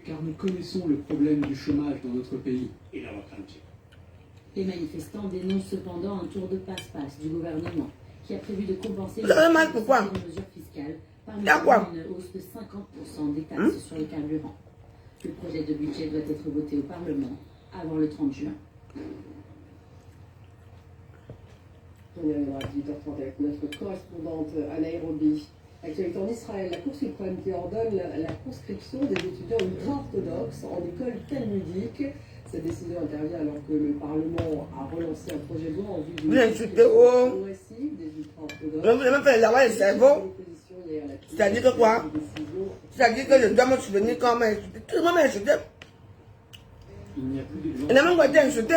Car nous connaissons le problème du chômage dans notre pays. Les manifestants dénoncent cependant un tour de passe-passe du gouvernement, qui a prévu de compenser Vous avez mal pourquoi? les mesures fiscales par une hausse de 50% des taxes sur le carburant. Le projet de budget doit être voté au Parlement avant le 30 juin. On y reviendra à 18h30 avec notre correspondante à Nairobi. Actualité en Israël, la Cour suprême qui ordonne la conscription des étudiants ultra-orthodoxes en école talmudique. Cette décision intervient alors que le Parlement a relancé un projet de loi en vue d'une progressive des ultra-orthodoxes. Vous avez même fait laver le cerveau. C'est-à-dire que quoi? C'est-à-dire que je dois me souvenir quand même. Tout le monde m'a insulté. Il n'a même pas été insulté.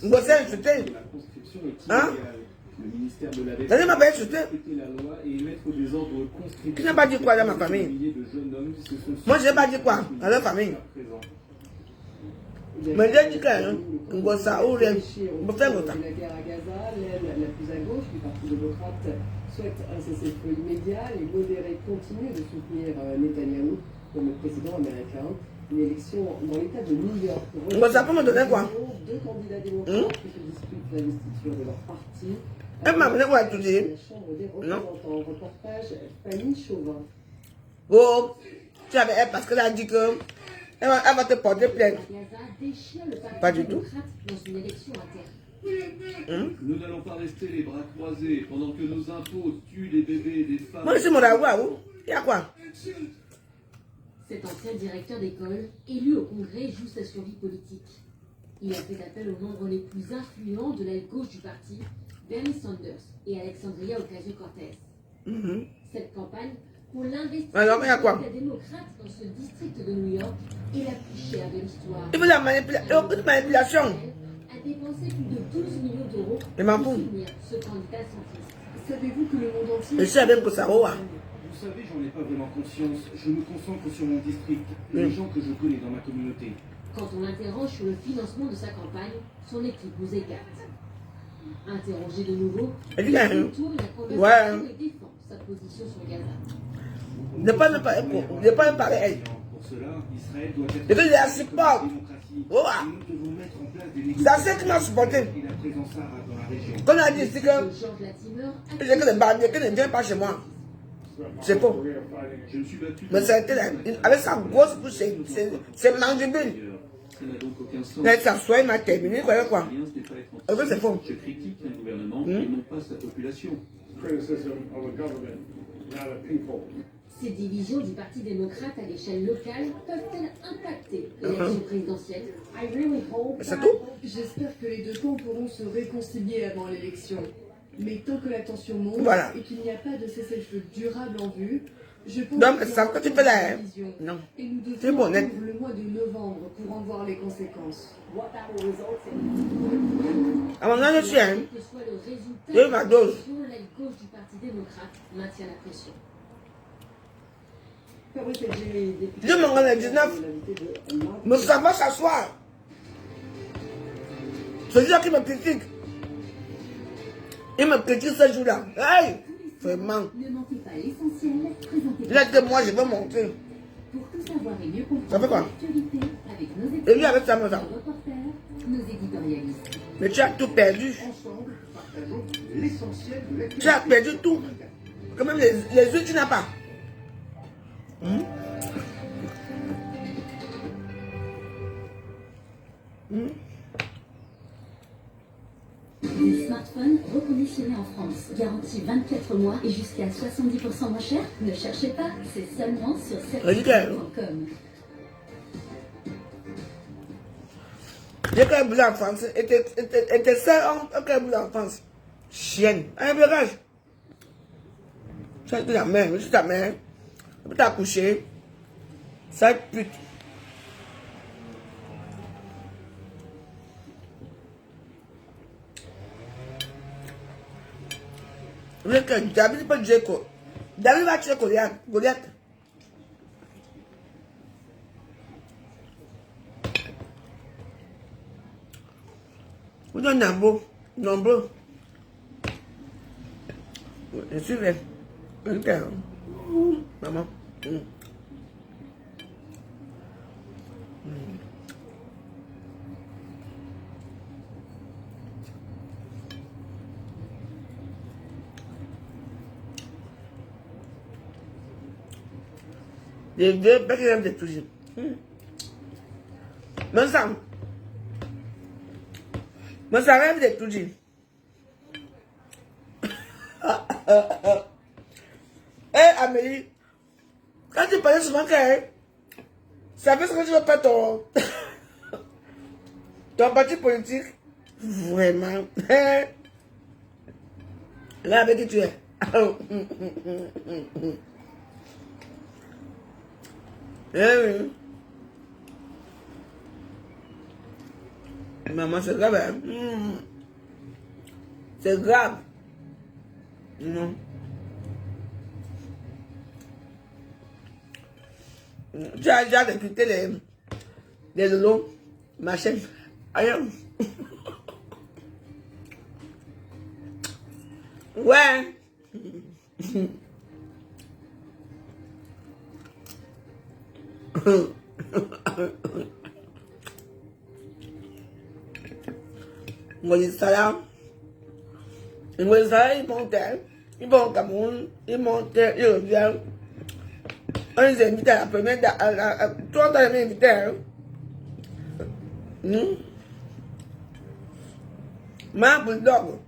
Il m'a insulté. Hein? Vous allez m'appeler insulté. Qui n'a pas dit quoi dans ma famille? Moi, je n'ai pas dit quoi dans leur famille. Mais j'ai dit que Ngosa ou rien. Vous faites votre temps. La guerre à Gaza, l'aile la plus à gauche du Parti démocrate souhaite un cessez-le-feu immédiat. Les modérés continuent de soutenir Netanyahou comme le président américain. Une élection dans l'état de New York. Ça peut me donner quoi? Deux candidats démocrates qui se disputent l'investiture de leur parti. Elle m'a amené quoi tout dire? La Chambre des représentants. Reportage Fanny Chauvin. Bon, tu es avec elle parce qu'elle a dit que elle va te porter plainte. Gaza déchire le parti Pas du tout. démocrate dans une élection interne. Nous n'allons pas rester les bras croisés pendant que nos impôts tuent des bébés, des femmes. Moi, c'est mon agua, il y a quoi? Cet ancien directeur d'école, élu au Congrès, joue sa survie politique. Il a fait appel aux membres les plus influents de l'aile gauche du parti, Bernie Sanders et Alexandria Ocasio-Cortez. Cette campagne pour l'investissement Alors, il y a quoi? des démocrates dans ce district de New York est la plus chère de l'histoire. Il veut la manipulation. A dépensé plus de 12 millions d'euros Je m'en pour fous. soutenir ce candidat centriste. Savez-vous que le monde entier... Je suis avec Kosaroa. Vous savez, j'en ai pas vraiment conscience. Je me concentre sur mon district, les gens que je connais dans ma communauté. Quand on l'interroge sur le financement de sa campagne, son équipe vous écarte. Interrogé de nouveau, Elle il dit rien. retourne la conversation et défend sa position sur Gaza. Ne pas me parler elle. Pour cela, Israël doit être Et que je la supporte. démocratie. Oh. Et nous devons mettre en place des C'est assez qui m'a supporté. et la présence arabe dans la région. Quand on a dit c'est que Georges Latimer a j'ai que les bandits qui ne viennent pas chez moi. C'est faux. Je me suis battu. Mais ça a été avec sa grosse bouche, c'est mandibule. Ça n'a donc aucun sens. Elle s'assoit, il m'a terminé, vous voyez quoi? Rien, ce n'est pas être En fait, c'est faux. Je critique un gouvernement et non pas sa population. Criticism of a government, not a people. Ces divisions du Parti démocrate à l'échelle locale peuvent-elles impacter l'élection présidentielle? C'est tout? J'espère que les deux camps pourront se réconcilier avant l'élection. Mais tant que la tension monte Voilà. et qu'il n'y a pas de cessez-le-feu durable en vue, je pense Donc, qu'il y ça, aura quand tu une fais la... division. Non. Et nous C'est devons bon, net. attendre le mois de novembre pour en voir les conséquences. À mon avis, je suis un. Quel que soit le résultat J'ai eu ma dose. l'aile gauche du Parti démocrate maintient la pression. Fabrice Edjemi, député Je m'en ai 19. l'invité de Marc. Mais ça va s'asseoir. C'est lui qui me critique. Il me critique ce jour-là. Hey! Vraiment. Ne manquez pas l'essentiel, présentez Il a dit moi, je vais montrer. pour tout savoir et mieux comprendre Ça fait quoi? l'actualité avec nos Et lui experts, avec sa meuf. nos reporters, nos éditorialistes. Mais tu as tout perdu. Ensemble, partageons l'essentiel de l'actualité. Tu as perdu tout. Quand même les yeux, tu n'as pas. Des smartphones reconditionnés en France, garantie 24 mois et jusqu'à 70% moins cher. Ne cherchez pas, c'est seulement sur certificat.com. J'ai qu'un boulot en France. Était seul en qu'un boulot en France. Chienne. Un blocage. Tu as dit la mère, je suis ta mère. Tu t'as couché. Ça pute. David pas tuer quoi. David va tuer Goliath. Goliath. Vous êtes nombreux. Je suis là. Maman. Les deux, parce qu'ils aiment des touches. Mais ça rêve des touches. Hé, Amélie, quand tu parlais souvent qu'elle, ça fait ce que tu veux pas ton parti politique. Vraiment. Là, avec qui tu es. Eh oui. Maman, c'est grave, hein? C'est grave. Non. Tu as déjà recruté les lolos, ma chaîne. Aïe. Ouais. Moïse Salah, il montait, il va au Cameroun, il montait, il revient. On les invite à la première, toi on t'a jamais invité, hein? Ma bulldog.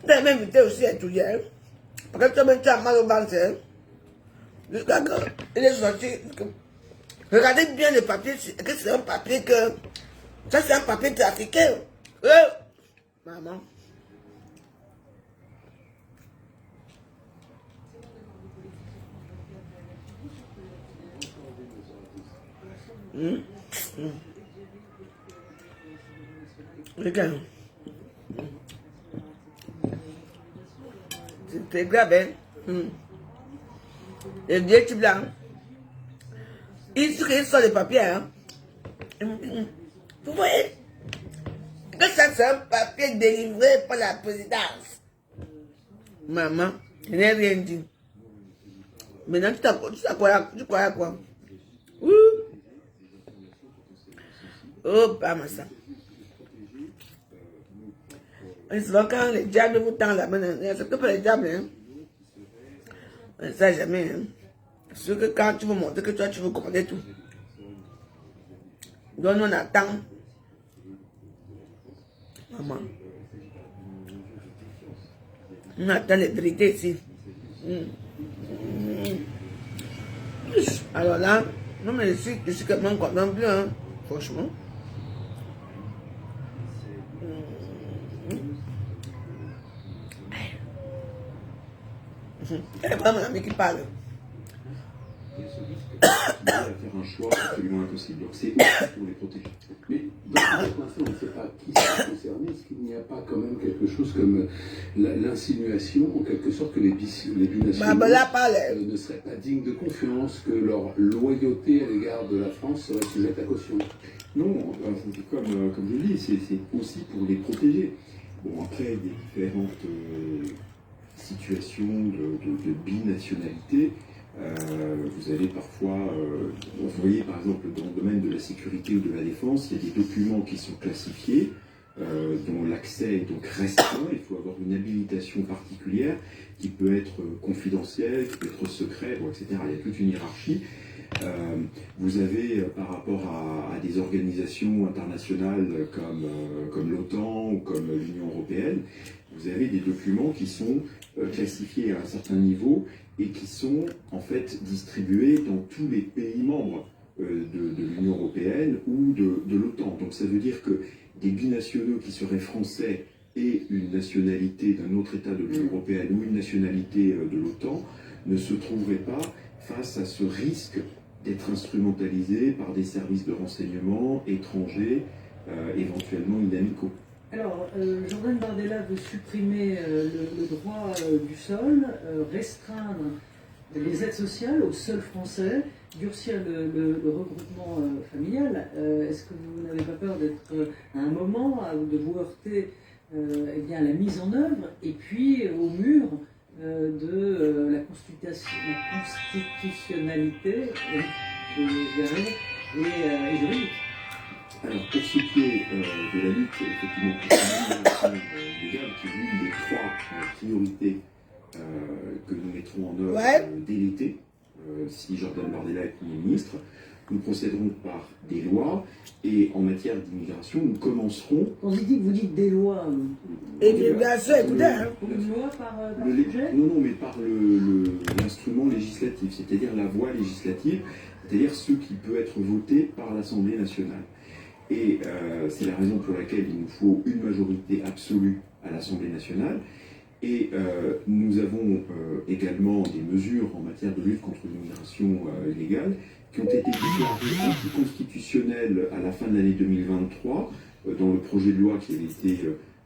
T'as même invité aussi à tout hier. Parce que toi-même tu as mal au ventre, hein? Jusqu'à que il est sorti. Regardez bien le papier, que c'est un papier que... Ça c'est un papier trafiqué. Maman. Regarde. C'est grave, hein? Le vieux type là, il sort les papiers, hein? Vous voyez? Que ça c'est un papier délivré par la présidence. Maman, je n'ai rien dit. Maintenant, tu crois à quoi? Oh, pas ma ça. Et souvent, quand les diables vous tendent la main, c'est que pour les diables, hein. Ça, jamais, hein. C'est que quand tu veux montrer que toi, tu veux commander tout. Donc, nous, on attend. Maman. On attend les vérités ici. Alors là, non, mais je suis quand même content plus, hein. Franchement. C'est pas mon ami qui parle. Faire un choix absolument impossible. Donc c'est aussi pour les protéger. Mais dans cette affaire, on ne sait pas qui sont concernés. Est-ce qu'il n'y a pas quand même quelque chose comme l'insinuation, en quelque sorte, que les binationaux ne seraient pas dignes de confiance, que leur loyauté à l'égard de la France serait sujette à caution? Non, comme je dis, c'est aussi pour les protéger. Bon, après, il y a différentes situations de binationalité. Vous avez parfois, vous voyez par exemple dans le domaine de la sécurité ou de la défense, il y a des documents qui sont classifiés, dont l'accès est donc restreint. Il faut avoir une habilitation particulière qui peut être confidentielle, qui peut être secret, bon, etc. Il y a toute une hiérarchie. Vous avez par rapport à des organisations internationales comme l'OTAN ou comme l'Union européenne, vous avez des documents qui sont classifiés à un certain niveau et qui sont en fait distribués dans tous les pays membres de l'Union européenne ou de l'OTAN. Donc ça veut dire que des binationaux qui seraient français et une nationalité d'un autre État de l'Union européenne ou une nationalité de l'OTAN ne se trouveraient pas face à ce risque d'être instrumentalisés par des services de renseignement étrangers, éventuellement inamicaux. Alors, Jordan Bardella veut supprimer le droit du sol, restreindre les aides sociales aux seuls Français, durcir le regroupement familial. Est-ce que vous n'avez pas peur d'être à un moment, de vous heurter eh bien, à la mise en œuvre et puis au mur de la constitutionnalité et juridique? Alors, pour ce qui est de la lutte, effectivement, contre l'immigration légale, qui est l'une des trois priorités que nous mettrons en œuvre dès l'été, si Jordan Bardella est Premier ministre, nous procéderons par des lois, et en matière d'immigration, nous commencerons... Quand vous dites des lois... Et l'immigration, écoutez, hein. Une loi par sujet? Non, mais par l'instrument législatif, c'est-à-dire la voie législative, c'est-à-dire ce qui peut être voté par l'Assemblée nationale. Et c'est la raison pour laquelle il nous faut une majorité absolue à l'Assemblée nationale. Et nous avons également des mesures en matière de lutte contre l'immigration illégale qui ont été déclarées anticonstitutionnelles à la fin de l'année 2023 dans le projet de loi qui avait été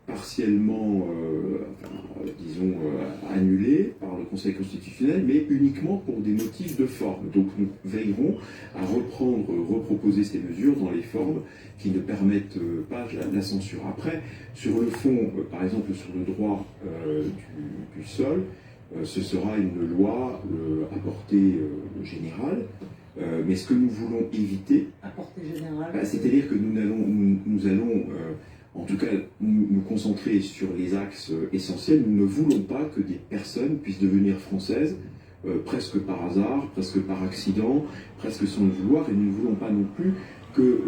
partiellement, annulé par le Conseil constitutionnel, mais uniquement pour des motifs de forme. Donc nous veillerons à reproposer ces mesures dans les formes qui ne permettent pas la censure. Après, sur le fond, par exemple sur le droit du sol, ce sera une loi à portée générale. Mais ce que nous voulons éviter, à portée générale, c'est-à-dire que nous allons en tout cas nous concentrer sur les axes essentiels. Nous ne voulons pas que des personnes puissent devenir françaises presque par hasard, presque par accident, presque sans le vouloir, et nous ne voulons pas non plus que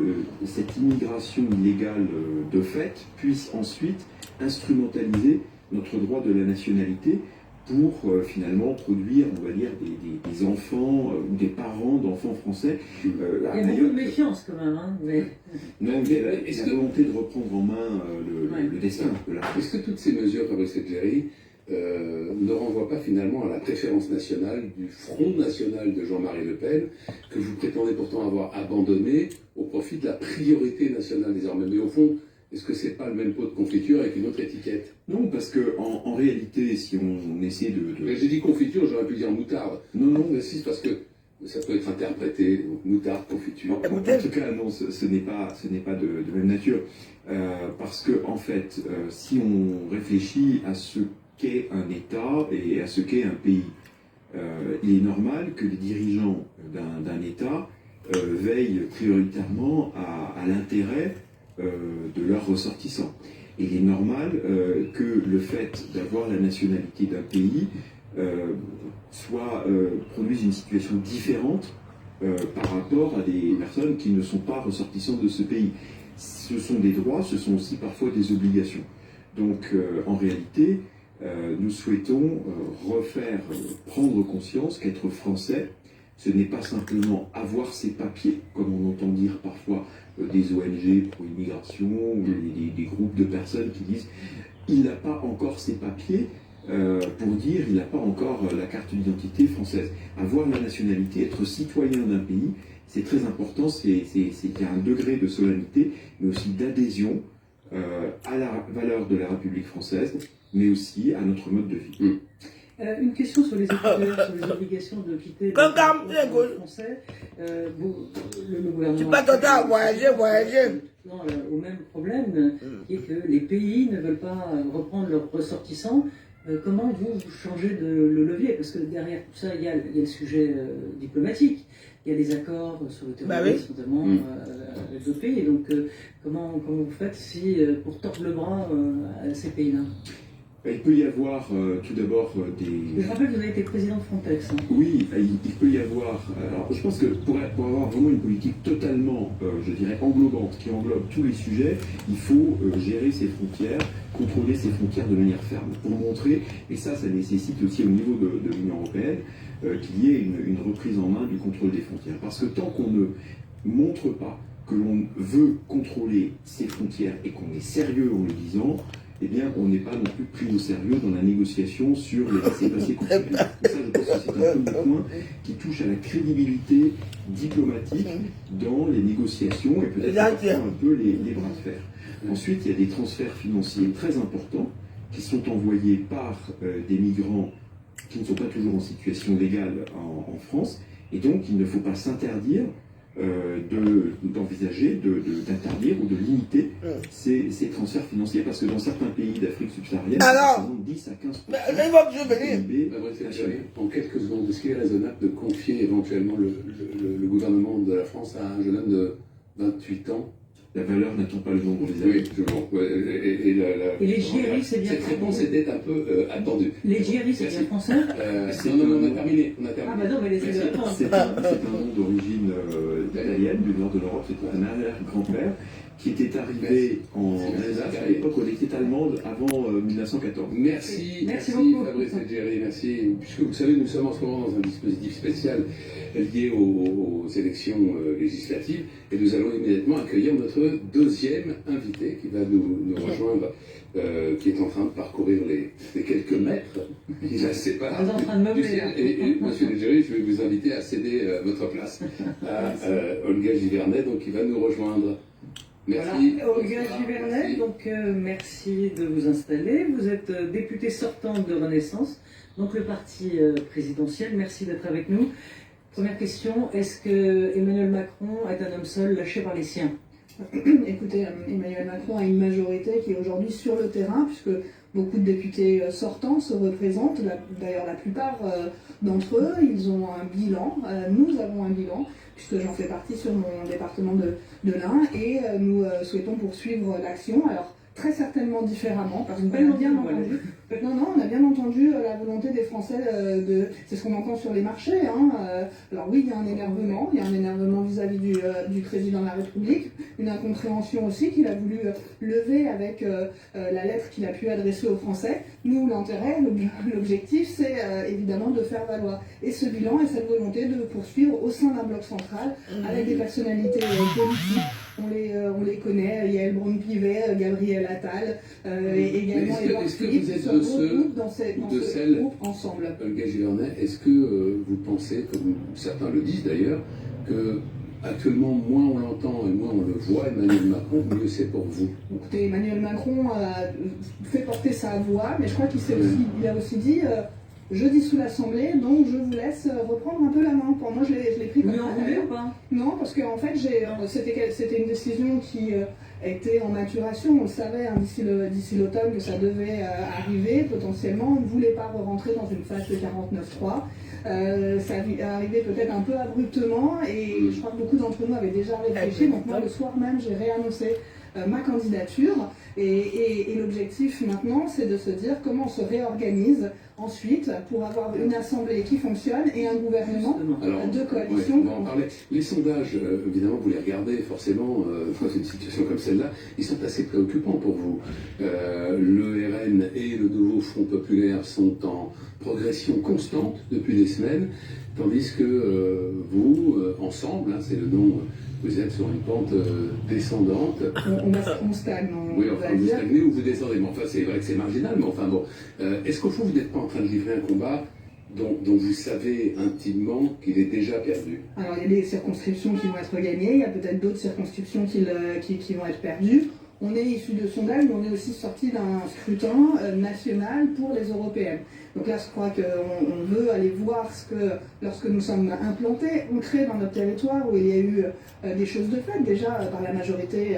cette immigration illégale de fait puisse ensuite instrumentaliser notre droit de la nationalité pour finalement produire, on va dire, des enfants ou des parents d'enfants français. Il y a beaucoup de méfiance quand même. Hein, mais... Non, mais la volonté de reprendre en main le destin de la France. Est-ce que toutes ces mesures, Fabrice Leggeri, ne renvoient pas finalement à la préférence nationale du Front National de Jean-Marie Le Pen, que vous prétendez pourtant avoir abandonné au profit de la priorité nationale désormais? Mais au fond, est-ce que c'est pas le même pot de confiture avec une autre étiquette? Non, parce que en réalité, si on essaie de... Mais j'ai dit confiture, j'aurais pu dire moutarde. Non, mais si, parce que ça peut être interprété, donc moutarde, confiture. En tout cas, non, ce n'est pas de même nature. Parce que, en fait, si on réfléchit à ce qu'est un État et à ce qu'est un pays, il est normal que les dirigeants d'un État veillent prioritairement à l'intérêt de leurs ressortissants. Et il est normal que le fait d'avoir la nationalité d'un pays produise une situation différente par rapport à des personnes qui ne sont pas ressortissantes de ce pays. Ce sont des droits, ce sont aussi parfois des obligations. Donc en réalité, nous souhaitons prendre conscience qu'être français, ce n'est pas simplement avoir ses papiers, comme on entend dire parfois des ONG pour immigration ou des groupes de personnes qui disent il n'a pas encore ses papiers pour dire il n'a pas encore la carte d'identité française. Avoir la nationalité, être citoyen d'un pays, c'est très important, il y a un degré de solennité, mais aussi d'adhésion à la valeur de la République française, mais aussi à notre mode de vie. Une question sur les étudiants, sur les obligations de quitter le français. Le gouvernement... Tu pas t'entendre à voyager. Non, au même problème, qui est que les pays ne veulent pas reprendre leurs ressortissants. Comment vous changez le levier? Parce que derrière tout ça, il y a le sujet diplomatique. Il y a des accords sur le terrorisme, notamment avec d'autres pays. Et donc, comment vous faites pour tordre le bras à ces pays-là? Il peut y avoir tout d'abord des... Je rappelle que vous avez été président de Frontex. Hein. Oui, il peut y avoir... Alors, je pense que pour avoir vraiment une politique totalement, je dirais, englobante, qui englobe tous les sujets, il faut gérer ses frontières, contrôler ses frontières de manière ferme, pour montrer, et ça nécessite aussi au niveau de l'Union européenne, qu'il y ait une reprise en main du contrôle des frontières. Parce que tant qu'on ne montre pas que l'on veut contrôler ses frontières et qu'on est sérieux en le disant, eh bien, on n'est pas non plus pris au sérieux dans la négociation sur les laissez-passer consulaires. Et ça, je pense que c'est un premier point qui touche à la crédibilité diplomatique dans les négociations et peut-être un peu les bras de fer. Ensuite, il y a des transferts financiers très importants qui sont envoyés par des migrants qui ne sont pas toujours en situation légale en France, et donc il ne faut pas s'interdire d'envisager d'interdire ou de limiter ces transferts financiers, parce que dans certains pays d'Afrique subsaharienne, ça représente 10 à 15% En quelques secondes, est-ce qu'il est raisonnable de confier éventuellement le gouvernement de la France à un jeune homme de 28 ans? La valeur n'attend pas le nombre des années. Oui, et les JRI, c'est bien. Cette réponse était un peu attendue. Les JRI, c'est bien français? Non, on a terminé. Ah bah non, mais laissez-le répondre. C'est un nom d'origine italienne, du nord de l'Europe. C'est un arrière-grand-père qui était arrivé en Alsace à l'époque où elle était allemande avant 1914. Merci beaucoup. Fabrice Leggeri, merci. Puisque vous savez, nous sommes en ce moment dans un dispositif spécial lié aux élections législatives, et nous allons immédiatement accueillir notre deuxième invité qui va nous rejoindre, qui est en train de parcourir les quelques mètres qui la séparent du ciel. Et monsieur Leggeri, je vais vous inviter à céder votre place à Olga Givernet, donc qui va nous rejoindre. Merci. Voilà, Olga Givernet, donc merci de vous installer. Vous êtes députée sortante de Renaissance, donc le parti présidentiel. Merci d'être avec nous. Première question, est-ce que Emmanuel Macron est un homme seul lâché par les siens? Écoutez, Emmanuel Macron a une majorité qui est aujourd'hui sur le terrain, puisque beaucoup de députés sortants se représentent, d'ailleurs la plupart d'entre eux, ils ont un bilan, nous avons un bilan, puisque j'en fais partie sur mon département de l'Ain, et nous souhaitons poursuivre l'action. Alors, très certainement différemment, parce qu'on a bien entendu. Non, on a bien entendu la volonté des Français c'est ce qu'on entend sur les marchés. Alors oui, il y a un énervement vis-à-vis du président de la République, une incompréhension aussi qu'il a voulu lever avec la lettre qu'il a pu adresser aux Français. Nous, l'intérêt, l'objectif, c'est évidemment de faire valoir et ce bilan et cette volonté de poursuivre au sein d'un bloc central avec des personnalités politiques. On les connaît, Yael Braun-Pivet, Gabriel Attal, et également Édouard Philippe, qui se regroupent dans ce groupe ensemble. Olga Givernet, est-ce que vous pensez, comme certains le disent d'ailleurs, que actuellement, moins on l'entend et moins on le voit, Emmanuel Macron, mieux c'est pour vous? Écoutez, Emmanuel Macron fait porter sa voix, mais je crois qu'il a aussi dit je dissous l'Assemblée, donc je vous laisse reprendre un peu la main. Pour moi, je l'ai pris comme ça. Ou pas? Non, parce qu'en fait, c'était une décision qui était en maturation. On le savait d'ici l'automne que ça devait arriver potentiellement. On ne voulait pas rentrer dans une phase de 49.3. Ça arrivait peut-être un peu abruptement et je crois que beaucoup d'entre nous avaient déjà réfléchi. Donc moi, le soir même, j'ai réannoncé ma candidature et l'objectif maintenant, c'est de se dire comment on se réorganise ensuite pour avoir une assemblée qui fonctionne et un gouvernement de coalition. On va en parler. Les sondages, évidemment, vous les regardez forcément dans une situation comme celle-là, ils sont assez préoccupants pour vous. Le RN et le nouveau Front populaire sont en progression constante depuis des semaines, tandis que vous, ensemble, c'est le nom, vous êtes sur une pente descendante. On stagne. Oui, enfin, vous stagnez ou vous descendez. Mais enfin, c'est vrai que c'est marginal, mais enfin bon. Est-ce qu'au fond, vous n'êtes pas en train de livrer un combat dont vous savez intimement qu'il est déjà perdu? Alors, il y a des circonscriptions qui vont être gagnées, il y a peut-être d'autres circonscriptions qui vont être perdues. On est issu de sondages, mais on est aussi sorti d'un scrutin national pour les européennes. Donc là, je crois qu'on veut aller voir lorsque nous sommes implantés, ancrés dans notre territoire, où il y a eu des choses de fait déjà par la majorité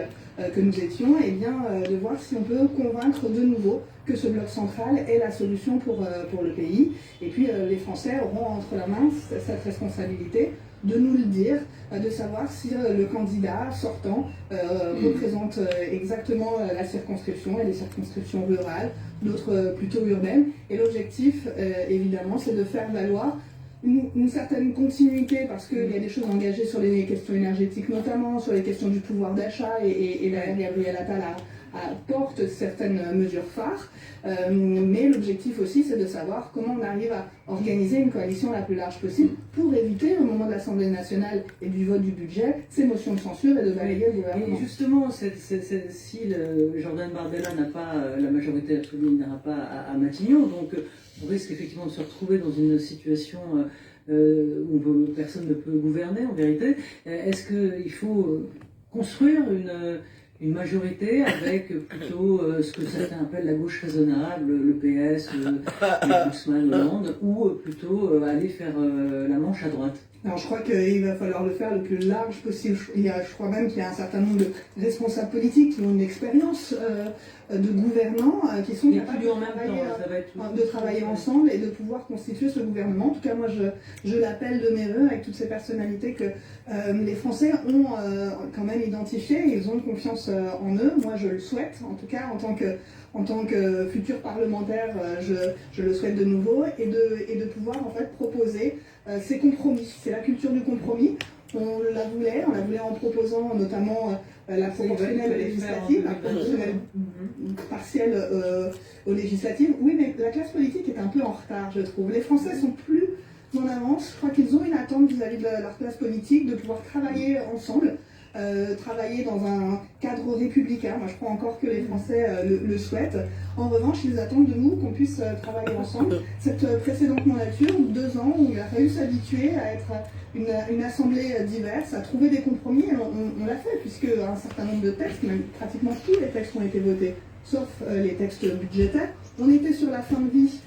que nous étions, et bien de voir si on peut convaincre de nouveau que ce bloc central est la solution pour le pays. Et puis les Français auront entre la main cette responsabilité de nous le dire, de savoir si le candidat sortant représente exactement la circonscription. Il y a des circonscriptions rurales, d'autres plutôt urbaines. Et l'objectif, évidemment, c'est de faire valoir une certaine continuité, parce qu'il y a des choses engagées sur les questions énergétiques, notamment sur les questions du pouvoir d'achat, et Gabriel Attal apporte certaines mesures phares, mais l'objectif aussi, c'est de savoir comment on arrive à organiser une coalition la plus large possible pour éviter, au moment de l'Assemblée nationale et du vote du budget, ces motions de censure et de balayer le gouvernement. Et justement, si Jordan Bardella n'a pas la majorité absolue, il n'ira pas à Matignon, donc on risque effectivement de se retrouver dans une situation où personne ne peut gouverner en vérité. Est-ce qu'il faut construire une majorité avec plutôt ce que certains appellent la gauche raisonnable, le PS, les Guzman, Hollande, ou plutôt aller faire la manche à droite? Alors je crois qu'il va falloir le faire le plus large possible. Je crois même qu'il y a un certain nombre de responsables politiques qui ont une expérience de gouvernants qui sont capables de travailler ensemble et de pouvoir constituer ce gouvernement. En tout cas, moi, je l'appelle de mes voeux avec toutes ces personnalités que les Français ont quand même identifiées. Ils ont confiance en eux. Moi, je le souhaite. En tout cas, en tant que futur parlementaire, je le souhaite de nouveau, et de pouvoir en fait proposer ces compromis. C'est la culture du compromis. On la voulait en proposant notamment la proportionnelle législative, la proportionnelle partielle aux législatives. Oui, mais la classe politique est un peu en retard, je trouve. Les Français sont plus en avance. Je crois qu'ils ont une attente vis-à-vis de leur classe politique, de pouvoir travailler ensemble. Travailler dans un cadre républicain. Moi, je crois encore que les Français le souhaitent. En revanche, ils attendent de nous qu'on puisse travailler ensemble. Cette précédente mandature, 2 ans, où il a fallu s'habituer à être une assemblée diverse, à trouver des compromis, et on l'a fait, puisque un certain nombre de textes, même pratiquement tous les textes ont été votés, sauf les textes budgétaires. On était sur la fin de vie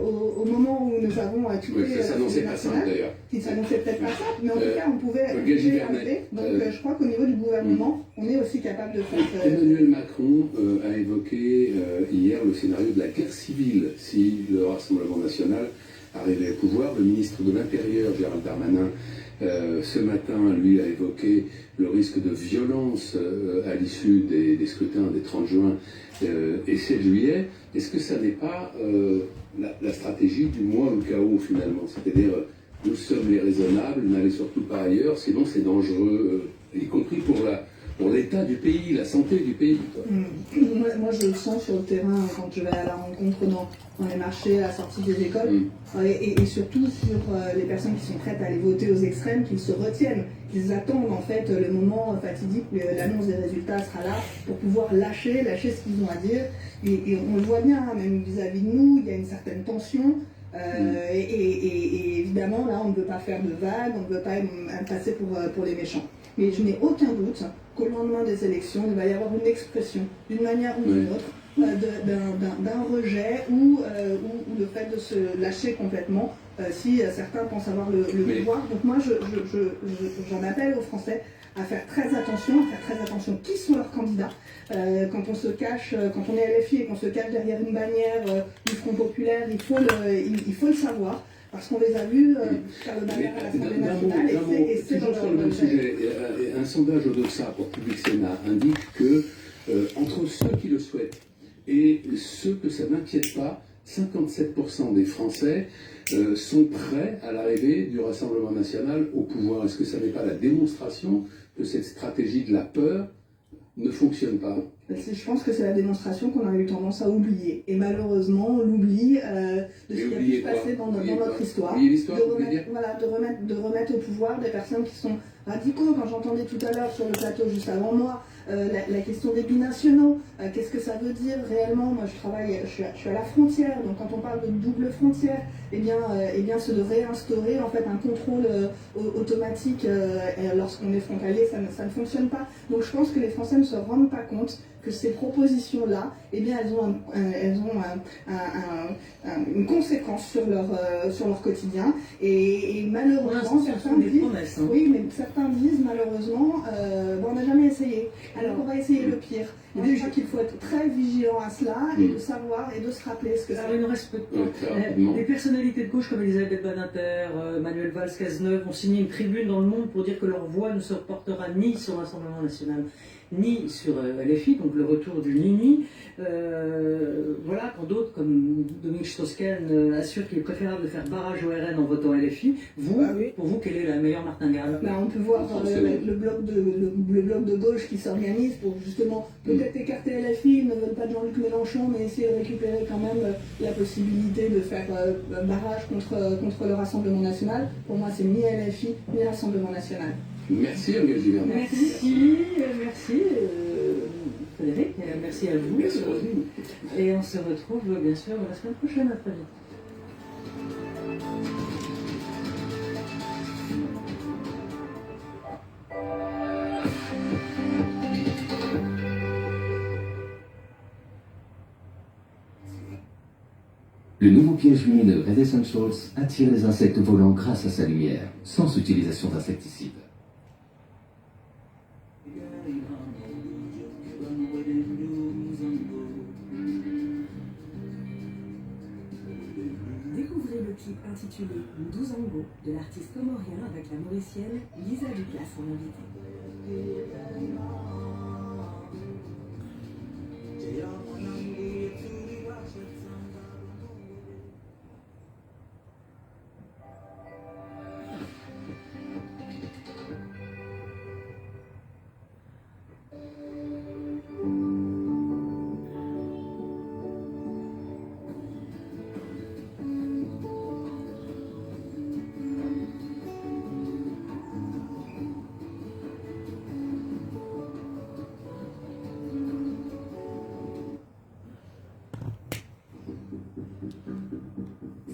au moment où nous avons tué l'Assemblée nationale, qui s'annonçait peut-être pas simple, mais en tout cas on pouvait arriver. Donc je crois qu'au niveau du gouvernement, on est aussi capable de faire... Emmanuel Macron a évoqué hier le scénario de la guerre civile si le Rassemblement national arrivait au pouvoir. Le ministre de l'Intérieur, Gérald Darmanin, Ce matin, lui, a évoqué le risque de violence à l'issue des scrutins des 30 juin et 7 juillet. Est-ce que ça n'est pas la stratégie du moi au chaos, finalement? C'est-à-dire, nous sommes les raisonnables, n'allez surtout pas ailleurs, sinon c'est dangereux, y compris pour l'état du pays, la santé du pays. Moi, je le sens sur le terrain quand je vais à la rencontre dans les marchés, à la sortie des écoles, et surtout sur les personnes qui sont prêtes à aller voter aux extrêmes, qu'ils se retiennent, qu'ils attendent en fait le moment fatidique, l'annonce des résultats sera là pour pouvoir lâcher ce qu'ils ont à dire. Et on le voit bien, hein, même vis-à-vis de nous, il y a une certaine tension. Et évidemment, là, on ne veut pas faire de vagues, on ne veut pas passer pour les méchants. Mais je n'ai aucun doute qu'au lendemain des élections, il va y avoir une expression, d'une manière ou d'une autre, d'un rejet ou le fait de se lâcher complètement si certains pensent avoir le pouvoir. Donc moi, j'en appelle aux Français à faire très attention qui sont leurs candidats. Quand on se cache, quand on est LFI et qu'on se cache derrière une bannière du Front Populaire, il faut le savoir. Parce qu'on les a vus faire le bannière à l'Assemblée nationale et c'est toujours sur le même sujet. Un sondage Odoxa pour Public Sénat indique que entre ceux qui le souhaitent et ceux que ça n'inquiète pas, 57% des Français sont prêts à l'arrivée du Rassemblement national au pouvoir. Est-ce que ça n'est pas la démonstration que cette stratégie de la peur ne fonctionne pas? Je pense que c'est la démonstration qu'on a eu tendance à oublier. Et malheureusement, on l'oublie de ce qui a pu se passer dans notre histoire. De remettre au pouvoir des personnes qui sont radicaux. Quand j'entendais tout à l'heure sur le plateau juste avant moi, la question des binationaux, qu'est-ce que ça veut dire réellement? Moi, je suis à la frontière, donc quand on parle de double frontière, eh bien c'est de réinstaurer en fait un contrôle automatique lorsqu'on est frontalier, ça ne fonctionne pas. Donc je pense que les Français ne se rendent pas compte que ces propositions-là, eh bien, elles ont une conséquence sur leur quotidien. Et malheureusement, certains disent, oui, mais certains disent malheureusement, on n'a jamais essayé. Alors on va essayer le pire. Je crois qu'il faut être très vigilant à cela et de savoir et de se rappeler ce que c'est. Il ne reste peu de temps. Des personnalités de gauche comme Elisabeth Badinter, Manuel Valls Cazeneuve ont signé une tribune dans Le Monde pour dire que leur voix ne se portera ni sur le Rassemblement national ni sur LFI, donc le retour du Nini. Voilà, quand d'autres comme Dominique Strauss-Kahn assurent qu'il est préférable de faire barrage au RN en votant LFI, pour vous, quelle est la meilleure martingale? On peut voir le bloc de gauche qui s'organise pour justement peut-être écarter LFI, ils ne veulent pas de Jean-Luc Mélenchon, mais essayer de récupérer quand même la possibilité de faire barrage contre le Rassemblement national. Pour moi, c'est ni LFI ni Rassemblement national. Merci, Agnès Giverne. Merci Frédéric, merci à vous. Merci. Et on se retrouve bien sûr la semaine prochaine, à très vite. Le nouveau piège lumineux Red Essentials attire les insectes volants grâce à sa lumière, sans utilisation d'insecticides. Découvrez le clip intitulé Nduzango de l'artiste comorien avec la mauricienne Lisa Duplass en invité.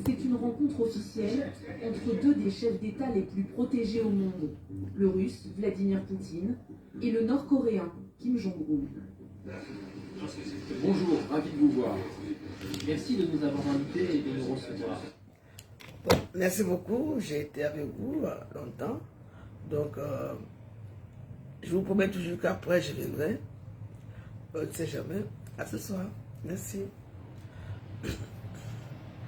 C'est une rencontre officielle entre deux des chefs d'État les plus protégés au monde, le russe Vladimir Poutine et le nord-coréen Kim Jong-un. Bonjour, ravi de vous voir. Merci de nous avoir invités et de nous recevoir. Bon, merci beaucoup, j'ai été avec vous longtemps, donc je vous promets toujours qu'après je viendrai, on ne sait jamais. À ce soir, merci.